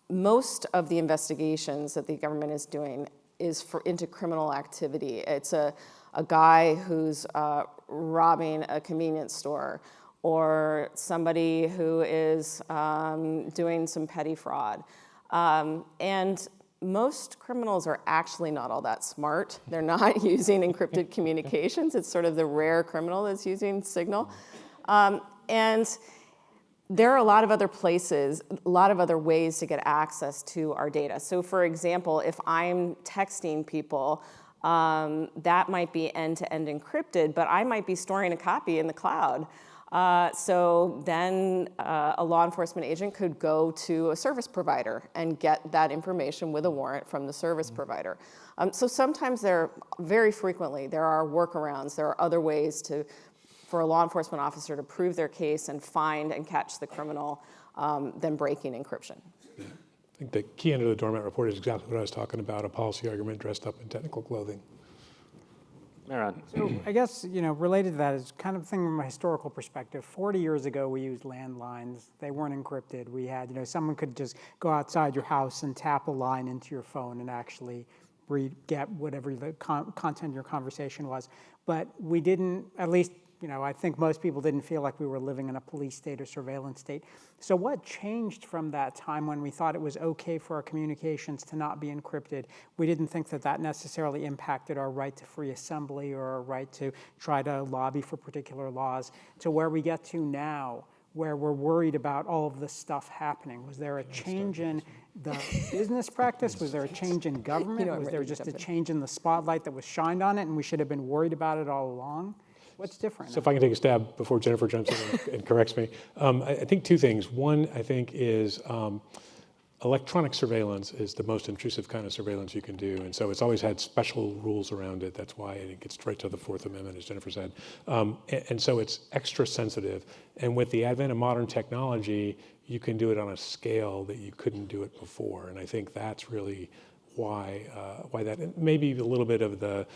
most of the investigations that the government is doing is into criminal activity. It's a guy who's robbing a convenience store, or somebody who is doing some petty fraud. And most criminals are actually not all that smart. They're not using encrypted communications. It's sort of the rare criminal that's using Signal. And there are a lot of other places, a lot of other ways to get access to our data. So for example, if I'm texting people, that might be end-to-end encrypted, but I might be storing a copy in the cloud. So then a law enforcement agent could go to a service provider and get that information with a warrant from the service provider. So sometimes very frequently, there are workarounds. There are other ways for a law enforcement officer to prove their case and find and catch the criminal than breaking encryption. Yeah. I think the key under the doormat report is exactly what I was talking about, a policy argument dressed up in technical clothing. Aaron. So I guess, related to that is kind of thinking from a historical perspective. 40 years ago, we used landlines. They weren't encrypted. We had, someone could just go outside your house and tap a line into your phone and actually get whatever the content of your conversation was. But we didn't, at least, I think most people didn't feel like we were living in a police state or surveillance state. So what changed from that time when we thought it was okay for our communications to not be encrypted? We didn't think that necessarily impacted our right to free assembly or our right to try to lobby for particular laws, to where we get to now, where we're worried about all of this stuff happening. Was there a change in the business practice? Was there a change in government? Was there just a change in the spotlight that was shined on it and we should have been worried about it all along? What's different? So if I can take a stab before Jennifer jumps in and corrects me. I think two things. One, I think, is electronic surveillance is the most intrusive kind of surveillance you can do. And so it's always had special rules around it. That's why it gets right to the Fourth Amendment, as Jennifer said. And so it's extra sensitive. And with the advent of modern technology, you can do it on a scale that you couldn't do it before. And I think that's really why that, maybe a little bit of the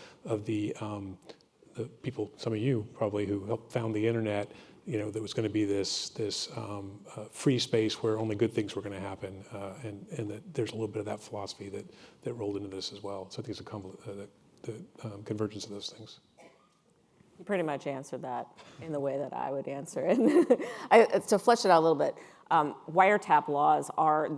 people, some of you probably, who helped found the internet, there was going to be this free space where only good things were going to happen, and that there's a little bit of that philosophy that rolled into this as well. So I think it's the convergence of those things. You pretty much answered that in the way that I would answer it. To flesh it out a little bit, wiretap laws are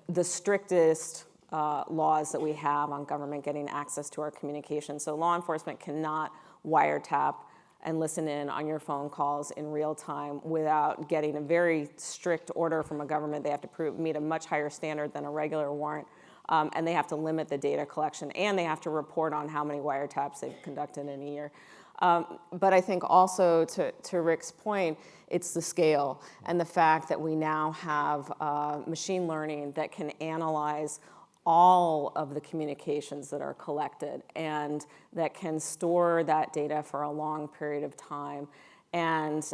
the strictest laws that we have on government getting access to our communications. So law enforcement cannot wiretap and listen in on your phone calls in real time without getting a very strict order from a government. They have to meet a much higher standard than a regular warrant, and they have to limit the data collection, and they have to report on how many wiretaps they've conducted in a year. But I think also, to Rick's point, it's the scale and the fact that we now have machine learning that can analyze all of the communications that are collected and that can store that data for a long period of time and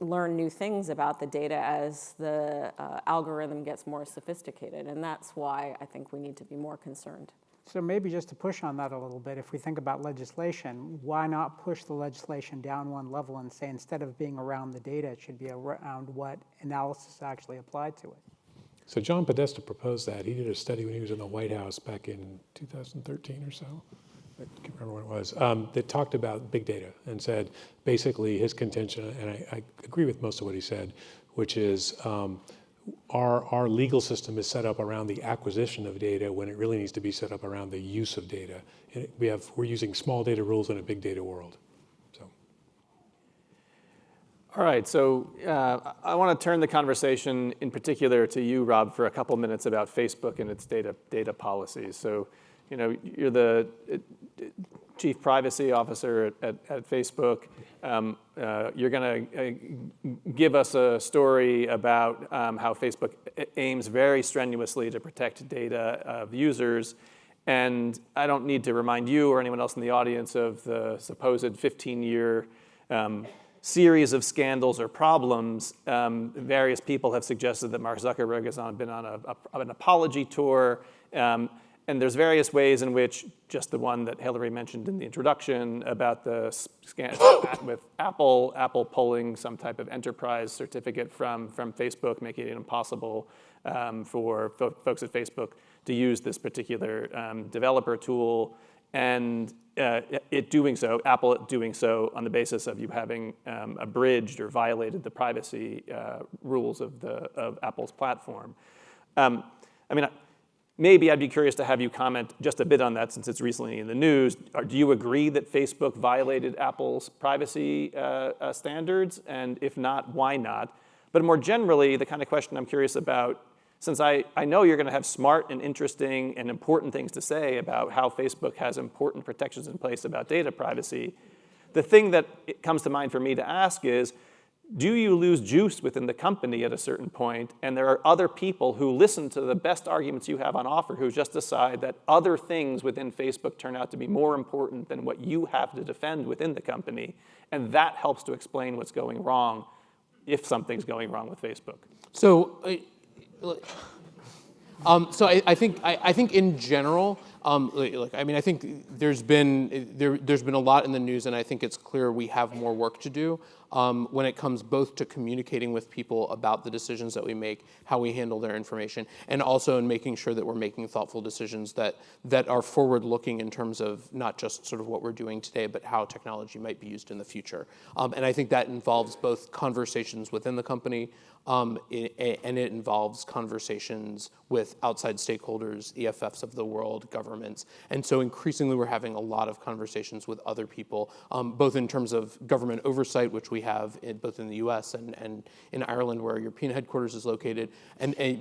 learn new things about the data as the algorithm gets more sophisticated. And that's why I think we need to be more concerned. So maybe just to push on that a little bit, if we think about legislation, why not push the legislation down one level and say instead of being around the data, it should be around what analysis actually applied to it? So John Podesta proposed that. He did a study when he was in the White House back in 2013 or so. I can't remember when it was, that talked about big data and said basically his contention, and I agree with most of what he said, which is our legal system is set up around the acquisition of data when it really needs to be set up around the use of data. And we're using small data rules in a big data world. So. All right, so I want to turn the conversation in particular to you, Rob, for a couple minutes about Facebook and its data policies. So, you're the chief privacy officer at Facebook. You're going to give us a story about how Facebook aims very strenuously to protect data of users. And I don't need to remind you or anyone else in the audience of the supposed 15-year series of scandals or problems. Various people have suggested that Mark Zuckerberg has been on an apology tour. And there's various ways in which, just the one that Hillary mentioned in the introduction about the scandal with Apple pulling some type of enterprise certificate from Facebook, making it impossible for folks at Facebook to use this particular developer tool. And Apple doing so on the basis of you having abridged or violated the privacy rules of Apple's platform. Maybe I'd be curious to have you comment just a bit on that since it's recently in the news. Do you agree that Facebook violated Apple's privacy standards? And if not, why not? But more generally, the kind of question I'm curious about, since I know you're going to have smart and interesting and important things to say about how Facebook has important protections in place about data privacy, the thing that comes to mind for me to ask is, do you lose juice within the company at a certain point, and there are other people who listen to the best arguments you have on offer who just decide that other things within Facebook turn out to be more important than what you have to defend within the company, and that helps to explain what's going wrong if something's going wrong with Facebook? So, I think in general, I think there's been a lot in the news, and I think it's clear we have more work to do when it comes both to communicating with people about the decisions that we make, how we handle their information, and also in making sure that we're making thoughtful decisions that are forward-looking in terms of not just sort of what we're doing today, but how technology might be used in the future. And I think that involves both conversations within the company, and it involves conversations with outside stakeholders, EFFs of the world, governments. And so increasingly we're having a lot of conversations with other people, both in terms of government oversight, which we have both in the US and in Ireland, where our European headquarters is located,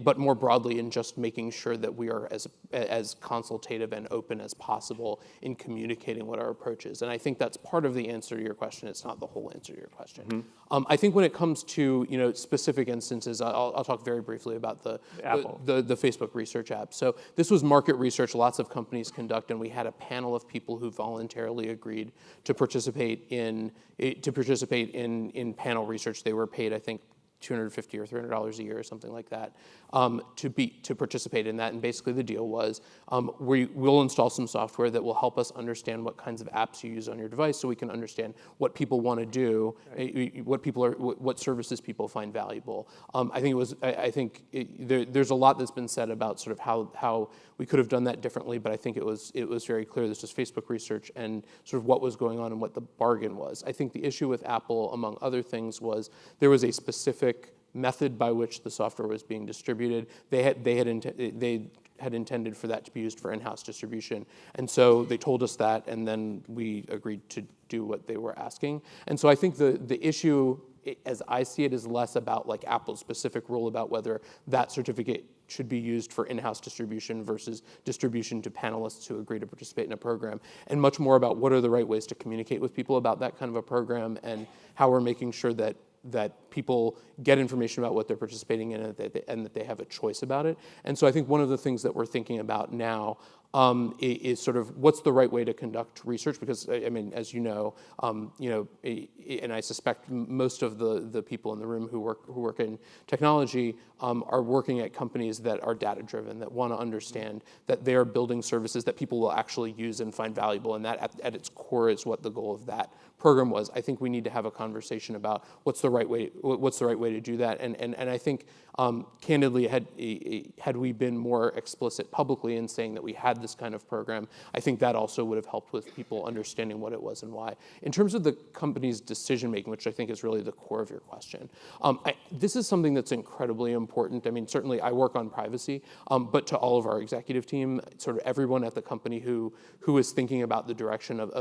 but more broadly in just making sure that we are as consultative and open as possible in communicating what our approach is. And I think that's part of the answer to your question. It's not the whole answer to your question. Mm-hmm. I think when it comes to specific instances, I'll talk very briefly about the Facebook research app. So this was market research lots of companies conduct, and we had a panel of people who voluntarily agreed to participate in panel research. They were paid, I think, $250 or $300 a year or something like that to participate in that. And basically the deal was we'll install some software that will help us understand what kinds of apps you use on your device, so we can understand what people want to do, what services people find valuable. There's a lot that's been said about sort of how we could have done that differently, but I think it was very clear this was Facebook research and sort of what was going on and what the bargain was. I think the issue with Apple, among other things, was there was a specific method by which the software was being distributed. They had intended for that to be used for in-house distribution, and so they told us that, and then we agreed to do what they were asking. And so I think the issue, as I see it, is less about like Apple's specific rule about whether that certificate should be used for in-house distribution versus distribution to panelists who agree to participate in a program, and much more about what are the right ways to communicate with people about that kind of a program, and how we're making sure that people get information about what they're participating in and that they have a choice about it. And so I think one of the things that we're thinking about now is sort of what's the right way to conduct research, because I mean, as you know, and I suspect most of the people in the room who work in technology are working at companies that are data driven, that want to understand that they are building services that people will actually use and find valuable, and that at its core is what the goal of that program was. I think we need to have a conversation about what's the right way to do that, and I think candidly, had we been more explicit publicly in saying that we had this kind of program. I think that also would have helped with people understanding what it was and why. In terms of the company's decision making, which I think is really the core of your question, this is something that's incredibly important. I mean, certainly I work on privacy, but to all of our executive team, sort of everyone at the company who is thinking about the direction of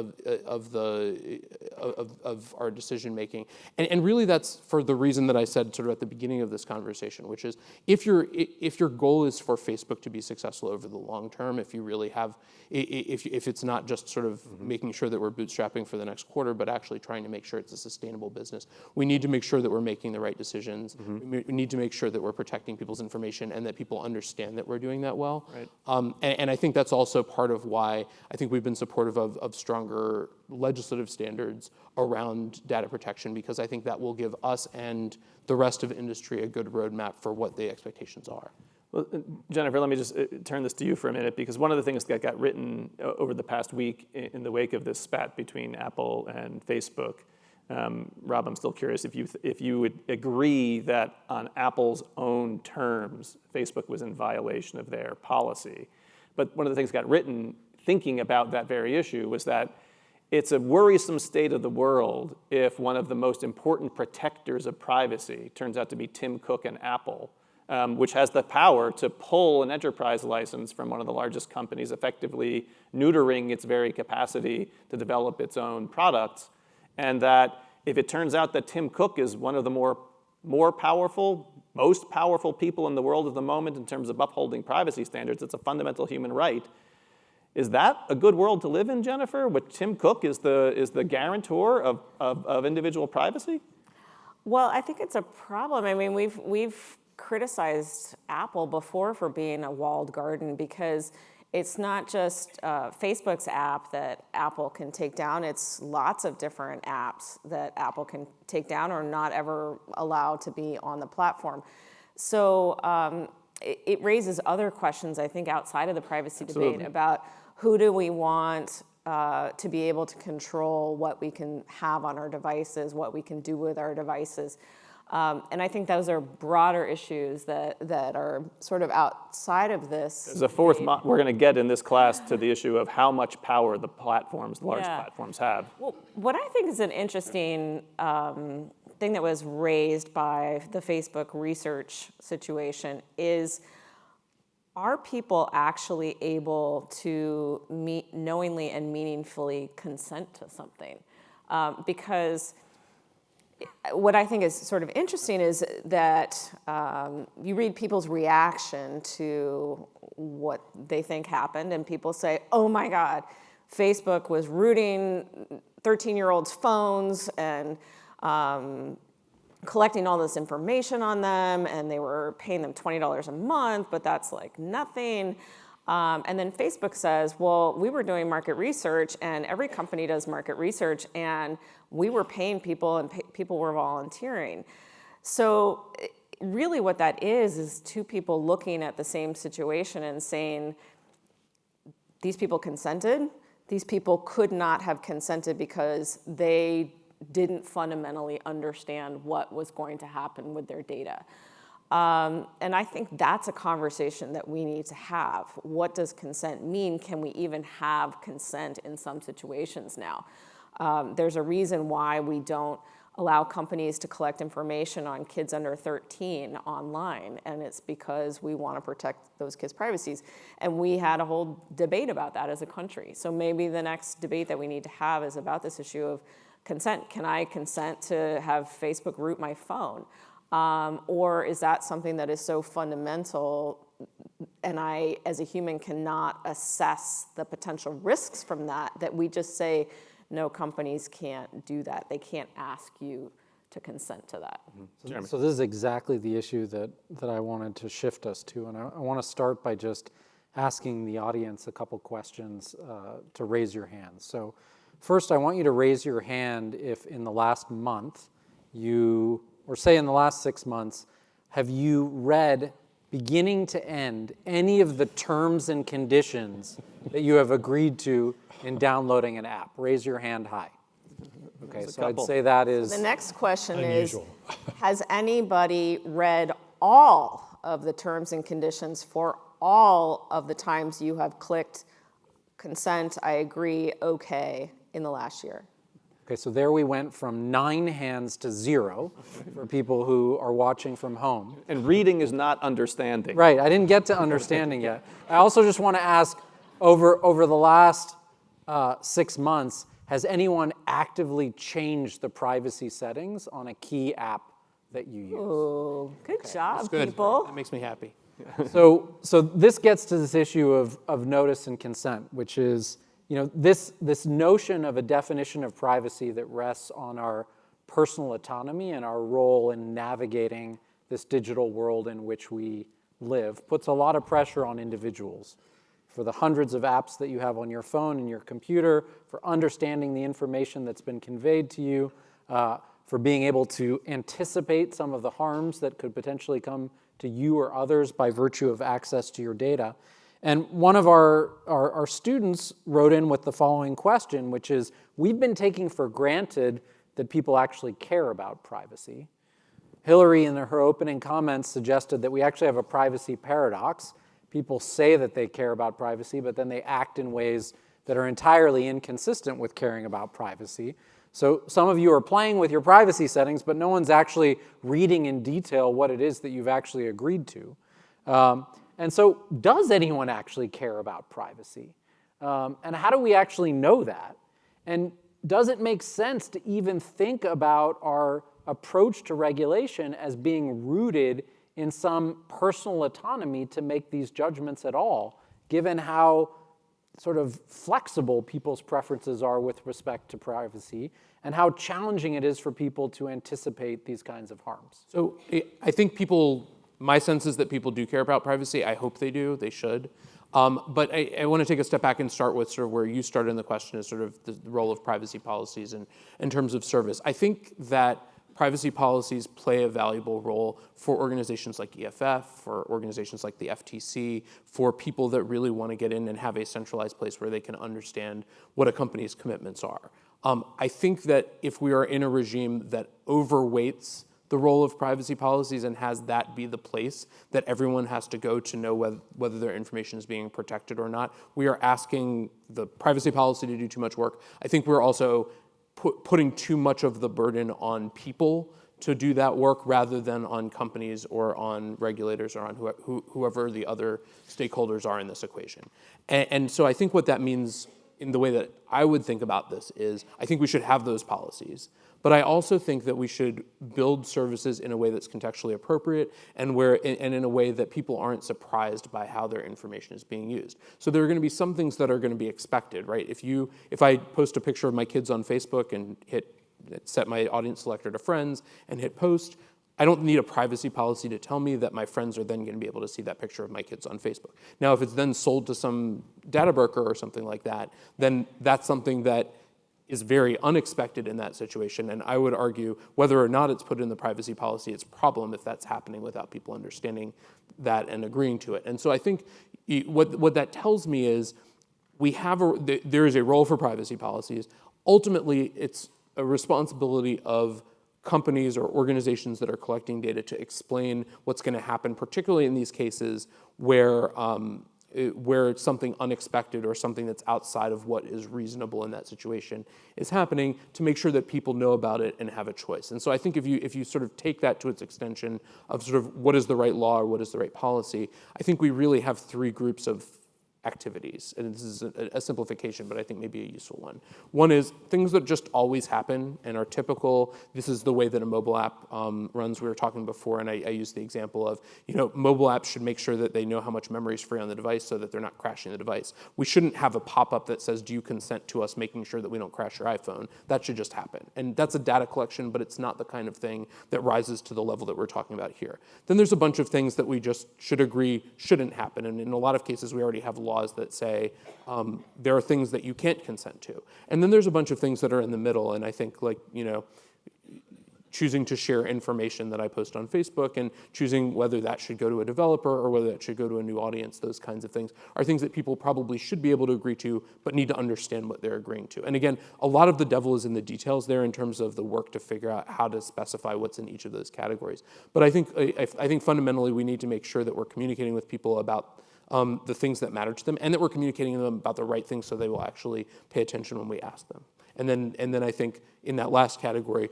our decision making, and really that's for the reason that I said sort of at the beginning of this conversation, which is if your goal is for Facebook to be successful over the long term, if you really have, if it's not just sort of making sure that we're bootstrapping for the next quarter, but actually trying to make sure it's a sustainable business, we need to make sure that we're making the right decisions. We need to make sure that we're protecting people's information and that people understand that we're doing that well. Right. And I think that's also part of why I think we've been supportive of stronger legislative standards around data protection, because I think that will give us and the rest of industry a good roadmap for what the expectations are. Well, Jennifer, let me just turn this to you for a minute, because one of the things that got written over the past week in the wake of this spat between Apple and Facebook, Rob, I'm still curious if you would agree that on Apple's own terms, Facebook was in violation of their policy. But one of the things that got written thinking about that very issue was that it's a worrisome state of the world if one of the most important protectors of privacy turns out to be Tim Cook and Apple, which has the power to pull an enterprise license from one of the largest companies, effectively neutering its very capacity to develop its own products. And that if it turns out that Tim Cook is one of the more powerful, most powerful people in the world at the moment in terms of upholding privacy standards, it's a fundamental human right. Is that a good world to live in, Jennifer, where Tim Cook is the guarantor of individual privacy? Well, I think it's a problem. I mean, we've criticized Apple before for being a walled garden, because it's not just Facebook's app that Apple can take down. It's lots of different apps that Apple can take down or not ever allowed to be on the platform. So it raises other questions, I think, outside of the privacy debate about who do we want to be able to control what we can have on our devices, what we can do with our devices. And I think those are broader issues that are sort of outside of this. There's a fourth, we're going to get in this class to the issue of how much power the platforms, large platforms have. Well, what I think is an interesting thing that was raised by the Facebook research situation is, are people actually able to knowingly and meaningfully consent to something? Because what I think is sort of interesting is that you read people's reaction to what they think happened, and people say, oh my God, Facebook was rooting 13-year-olds' phones and collecting all this information on them, and they were paying them $20 a month, but that's like nothing. And then Facebook says, well, we were doing market research, and every company does market research, and we were paying people, and people were volunteering. So really what that is two people looking at the same situation and saying, these people consented. These people could not have consented because they didn't fundamentally understand what was going to happen with their data. And I think that's a conversation that we need to have. What does consent mean? Can we even have consent in some situations now? There's a reason why we don't allow companies to collect information on kids under 13 online, and it's because we want to protect those kids' privacies. And we had a whole debate about that as a country. So maybe the next debate that we need to have is about this issue of consent. Can I consent to have Facebook root my phone? Or is that something that is so fundamental and I, as a human, cannot assess the potential risks from that we just say, no, companies can't do that. They can't ask you to consent to that. So this is exactly the issue that I wanted to shift us to. And I want to start by just asking the audience a couple questions to raise your hands. So first, I want you to raise your hand if in the last month or say in the last 6 months, have you read, beginning to end, any of the terms and conditions that you have agreed to in downloading an app? Raise your hand high. Okay, so I'd say that is The next question unusual. is, has anybody read all of the terms and conditions for all of the times you have clicked consent, I agree, okay, in the last year? Okay, so there we went from 9 hands to 0 for people who are watching from home. And reading is not understanding. Right, I didn't get to understanding yet. I also just want to ask, over the last 6 months, has anyone actively changed the privacy settings on a key app that you use? Oh, good job, Good. people. That makes me happy. So this gets to this issue of notice and consent, which is, this notion of a definition of privacy that rests on our personal autonomy and our role in navigating this digital world in which we live puts a lot of pressure on individuals. For the hundreds of apps that you have on your phone and your computer, for understanding the information that's been conveyed to you, for being able to anticipate some of the harms that could potentially come to you or others by virtue of access to your data. And one of our students wrote in with the following question, which is, we've been taking for granted that people actually care about privacy. Hillary, in her opening comments, suggested that we actually have a privacy paradox. People say that they care about privacy, but then they act in ways that are entirely inconsistent with caring about privacy. So some of you are playing with your privacy settings, but no one's actually reading in detail what it is that you've actually agreed to. And so does anyone actually care about privacy? And how do we actually know that? And does it make sense to even think about our approach to regulation as being rooted in some personal autonomy to make these judgments at all, given how sort of flexible people's preferences are with respect to privacy and how challenging it is for people to anticipate these kinds of harms? So I think my sense is that people do care about privacy. I hope they do. They should. But I want to take a step back and start with sort of where you started in the question, is sort of the role of privacy policies in terms of service. I think that privacy policies play a valuable role for organizations like EFF, for organizations like the FTC, for people that really want to get in and have a centralized place where they can understand what a company's commitments are. I think that if we are in a regime that overweights the role of privacy policies and has that be the place that everyone has to go to know whether their information is being protected or not, we are asking the privacy policy to do too much work. I think we're also putting too much of the burden on people to do that work rather than on companies or on regulators or on whoever the other stakeholders are in this equation. And so I think what that means in the way that I would think about this is, I think we should have those policies. But I also think that we should build services in a way that's contextually appropriate and in a way that people aren't surprised by how their information is being used. So there are going to be some things that are going to be expected, right? If I post a picture of my kids on Facebook and set my audience selector to friends and hit post, I don't need a privacy policy to tell me that my friends are then going to be able to see that picture of my kids on Facebook. Now, if it's then sold to some data broker or something like that, then that's something that is very unexpected in that situation. And I would argue whether or not it's put in the privacy policy, it's a problem if that's happening without people understanding that and agreeing to it. And so I think what that tells me is there is a role for privacy policies. Ultimately, it's a responsibility of companies or organizations that are collecting data to explain what's going to happen, particularly in these cases where it's something unexpected or something that's outside of what is reasonable in that situation is happening, to make sure that people know about it and have a choice. And so I think if you sort of take that to its extension of sort of what is the right law or what is the right policy, I think we really have 3 groups of activities. And this is a simplification, but I think maybe a useful one. One is things that just always happen and are typical. This is the way that a mobile app runs. We were talking before, and I used the example of, mobile apps should make sure that they know how much memory is free on the device so that they're not crashing the device. We shouldn't have a pop-up that says, do you consent to us making sure that we don't crash your iPhone? That should just happen. And that's a data collection, but it's not the kind of thing that rises to the level that we're talking about here. Then there's a bunch of things that we just should agree shouldn't happen. And in a lot of cases, we already have laws that say there are things that you can't consent to. And then there's a bunch of things that are in the middle, and I think choosing to share information that I post on Facebook and choosing whether that should go to a developer or whether that should go to a new audience, those kinds of things are things that people probably should be able to agree to, but need to understand what they're agreeing to. And again, a lot of the devil is in the details there in terms of the work to figure out how to specify what's in each of those categories. But I think fundamentally we need to make sure that we're communicating with people about the things that matter to them, and that we're communicating to them about the right things so they will actually pay attention when we ask them. And then I think in that last category,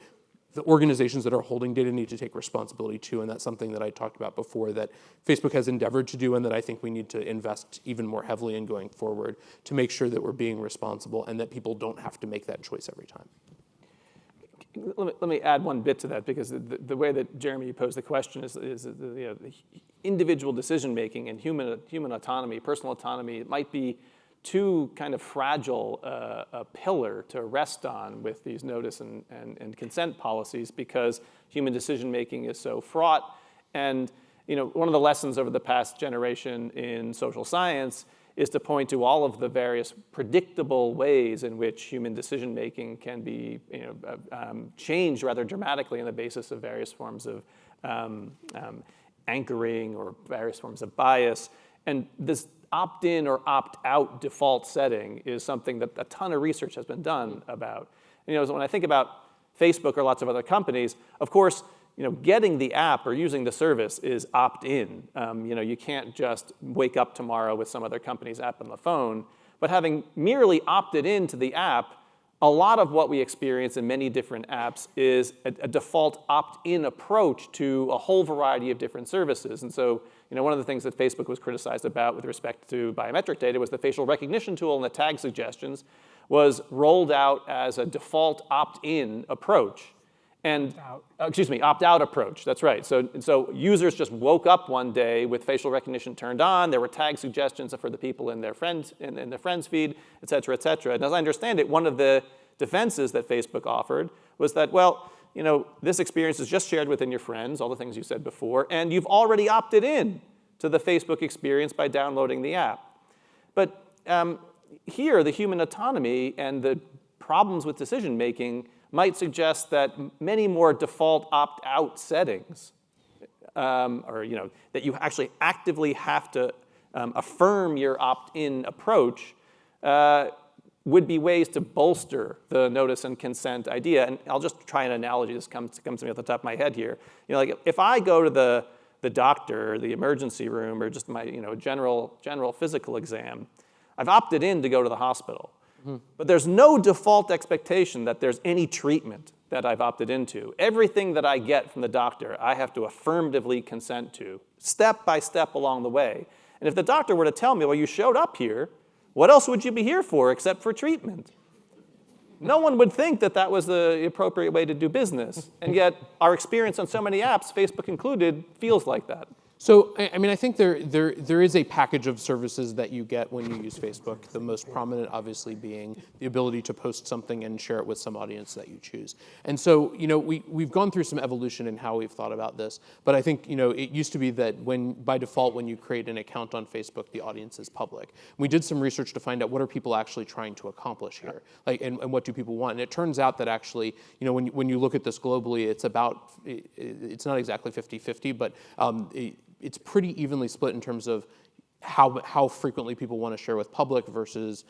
the organizations that are holding data need to take responsibility too, and that's something that I talked about before that Facebook has endeavored to do and that I think we need to invest even more heavily in going forward to make sure that we're being responsible and that people don't have to make that choice every time. Let me add one bit to that, because the way that Jeremy posed the question is the individual decision-making and human autonomy, personal autonomy, it might be too kind of fragile a pillar to rest on with these notice and consent policies, because human decision-making is so fraught. And one of the lessons over the past generation in social science is to point to all of the various predictable ways in which human decision-making can be changed rather dramatically on the basis of various forms of anchoring or various forms of bias. And this opt-in or opt-out default setting is something that a ton of research has been done about. So when I think about Facebook or lots of other companies, of course, getting the app or using the service is opt-in. You can't just wake up tomorrow with some other company's app on the phone. But having merely opted into the app, a lot of what we experience in many different apps is a default opt-in approach to a whole variety of different services. And so, one of the things that Facebook was criticized about with respect to biometric data was the facial recognition tool and the tag suggestions was rolled out as a default opt-in approach. And, opt-out approach, that's right. So users just woke up one day with facial recognition turned on, there were tag suggestions for the people in their friends feed, et cetera, et cetera. And as I understand it, one of the defenses that Facebook offered was that, well, this experience is just shared within your friends, all the things you said before, and you've already opted in to the Facebook experience by downloading the app. But here, the human autonomy and the problems with decision-making might suggest that many more default opt-out settings, or that you actually actively have to affirm your opt-in approach, would be ways to bolster the notice and consent idea. And I'll just try an analogy. This comes to me off the top of my head here. Like if I go to the doctor, or the emergency room, or just my general physical exam, I've opted in to go to the hospital. But there's no default expectation that there's any treatment that I've opted into. Everything that I get from the doctor, I have to affirmatively consent to, step by step along the way. And if the doctor were to tell me, well, you showed up here, what else would you be here for except for treatment? No one would think that that was the appropriate way to do business. And yet, our experience on so many apps, Facebook included, feels like that. So, I think there is a package of services that you get when you use Facebook, the most prominent obviously being the ability to post something and share it with some audience that you choose. And so, we've gone through some evolution in how we've thought about this, but I think, it used to be that by default, when you create an account on Facebook, the audience is public. We did some research to find out what are people actually trying to accomplish here, and what do people want? And it turns out that actually, when you look at this globally, it's not exactly 50-50, but it's pretty evenly split in terms of how frequently people want to share with public versus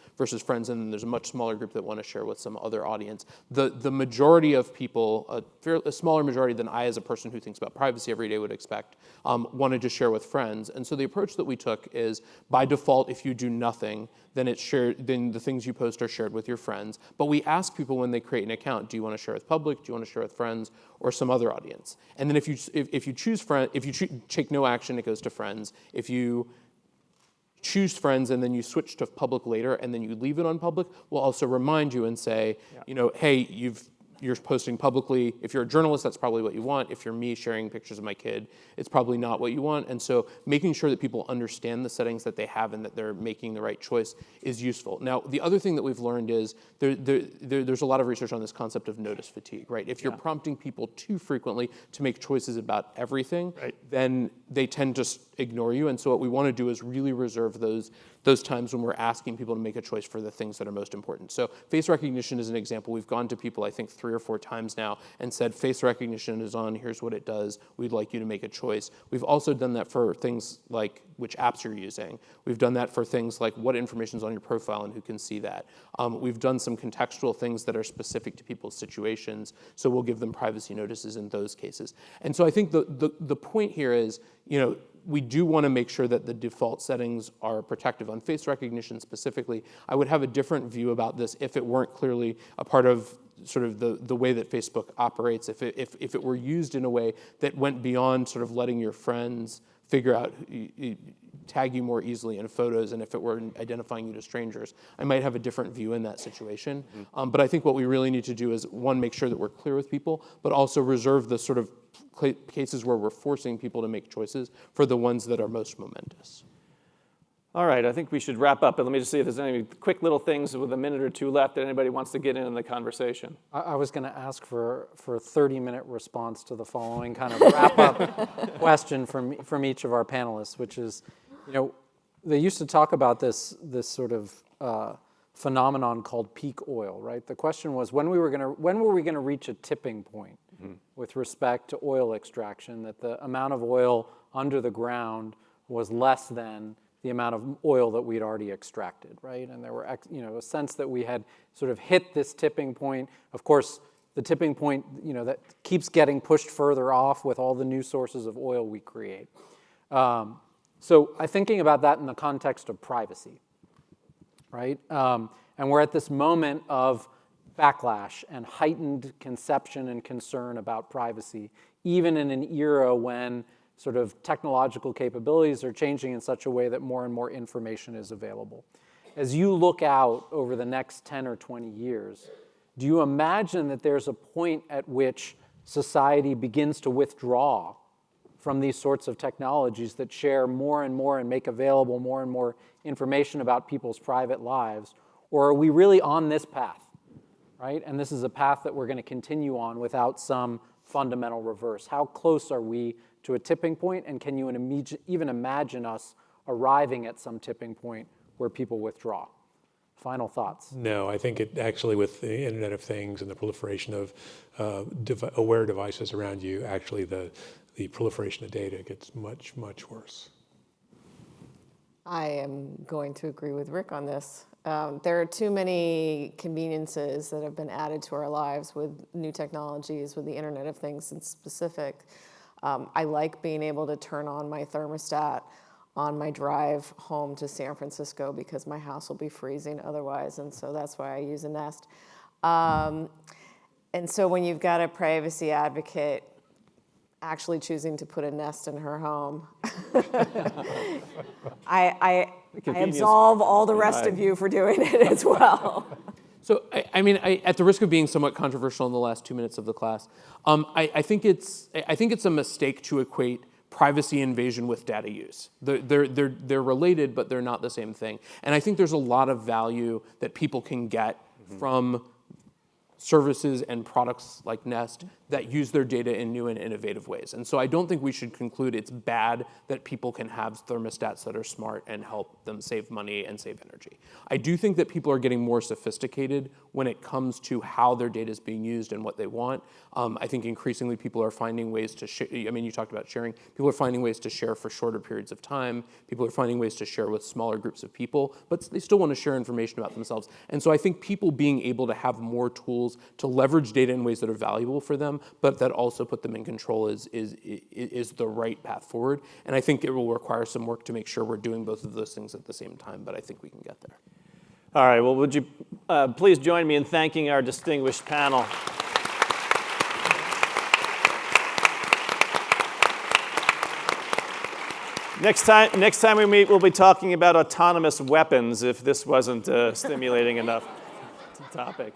friends, and then there's a much smaller group that want to share with some other audience. The majority of people, a smaller majority than I as a person who thinks about privacy every day would expect, wanted to share with friends. And so the approach that we took is, by default, if you do nothing, then the things you post are shared with your friends. But we ask people when they create an account, do you want to share with public, do you want to share with friends, or some other audience? And then if you choose take no action, it goes to friends. If you choose friends and then you switch to public later and then you leave it on public, we'll also remind you and say, hey, you're posting publicly. If you're a journalist, that's probably what you want. If you're me sharing pictures of my kid, it's probably not what you want. And so making sure that people understand the settings that they have and that they're making the right choice is useful. Now, the other thing that we've learned is there's a lot of research on this concept of notice fatigue, right? If you're prompting people too frequently to make choices about everything, then they tend to ignore you. And so what we want to do is really reserve those times when we're asking people to make a choice for the things that are most important. So face recognition is an example. We've gone to people, I think, 3 or 4 times now and said, face recognition is on, here's what it does. We'd like you to make a choice. We've also done that for things like which apps you're using. We've done that for things like what information is on your profile and who can see that. We've done some contextual things that are specific to people's situations, so we'll give them privacy notices in those cases. And so I think the point here is, we do want to make sure that the default settings are protective. On face recognition specifically, I would have a different view about this if it weren't clearly a part of sort of the way that Facebook operates, if it were used in a way that went beyond sort of letting your friends figure out, tag you more easily in photos, and if it were identifying you to strangers. I might have a different view in that situation. But I think what we really need to do is, one, make sure that we're clear with people, but also reserve the sort of cases where we're forcing people to make choices for the ones that are most momentous. All right, I think we should wrap up, but let me just see if there's any quick little things with a minute or two left that anybody wants to get in the conversation. I was going to ask for a 30-minute response to the following kind of wrap-up question from each of our panelists, which is, they used to talk about this sort of phenomenon called peak oil, right? The question was, when were we going to reach a tipping point with respect to oil extraction, that the amount of oil under the ground was less than the amount of oil that we'd already extracted, right? And there were, a sense that we had sort of hit this tipping point. Of course, the tipping point, that keeps getting pushed further off with all the new sources of oil we create. So I'm thinking about that in the context of privacy, right? And we're at this moment of backlash and heightened conception and concern about privacy, even in an era when sort of technological capabilities are changing in such a way that more and more information is available. As you look out over the next 10 or 20 years, do you imagine that there's a point at which society begins to withdraw from these sorts of technologies that share more and more and make available more and more information about people's private lives? Or are we really on this path, right? And this is a path that we're going to continue on without some fundamental reverse. How close are we to a tipping point, and can you even imagine us arriving at some tipping point where people withdraw? Final thoughts? No, I think it actually, with the Internet of Things and the proliferation of aware devices around you, actually the proliferation of data gets much, much worse. I am going to agree with Rick on this. There are too many conveniences that have been added to our lives with new technologies, with the Internet of Things in specific. I like being able to turn on my thermostat on my drive home to San Francisco because my house will be freezing otherwise, and so that's why I use a Nest. And so when you've got a privacy advocate actually choosing to put a Nest in her home, I absolve all the rest of you for doing it as well. So, at the risk of being somewhat controversial in the last 2 minutes of the class, I think it's a mistake to equate privacy invasion with data use. They're related, but they're not the same thing. And I think there's a lot of value that people can get from services and products like Nest that use their data in new and innovative ways. And so I don't think we should conclude it's bad that people can have thermostats that are smart and help them save money and save energy. I do think that people are getting more sophisticated when it comes to how their data is being used and what they want. I think increasingly people are finding ways to share. You talked about sharing. People are finding ways to share for shorter periods of time. People are finding ways to share with smaller groups of people, but they still want to share information about themselves. And so I think people being able to have more tools to leverage data in ways that are valuable for them, but that also put them in control is the right path forward. And I think it will require some work to make sure we're doing both of those things at the same time, but I think we can get there. All right, well, would you please join me in thanking our distinguished panel. Next time we meet, we'll be talking about autonomous weapons, if this wasn't a stimulating enough topic.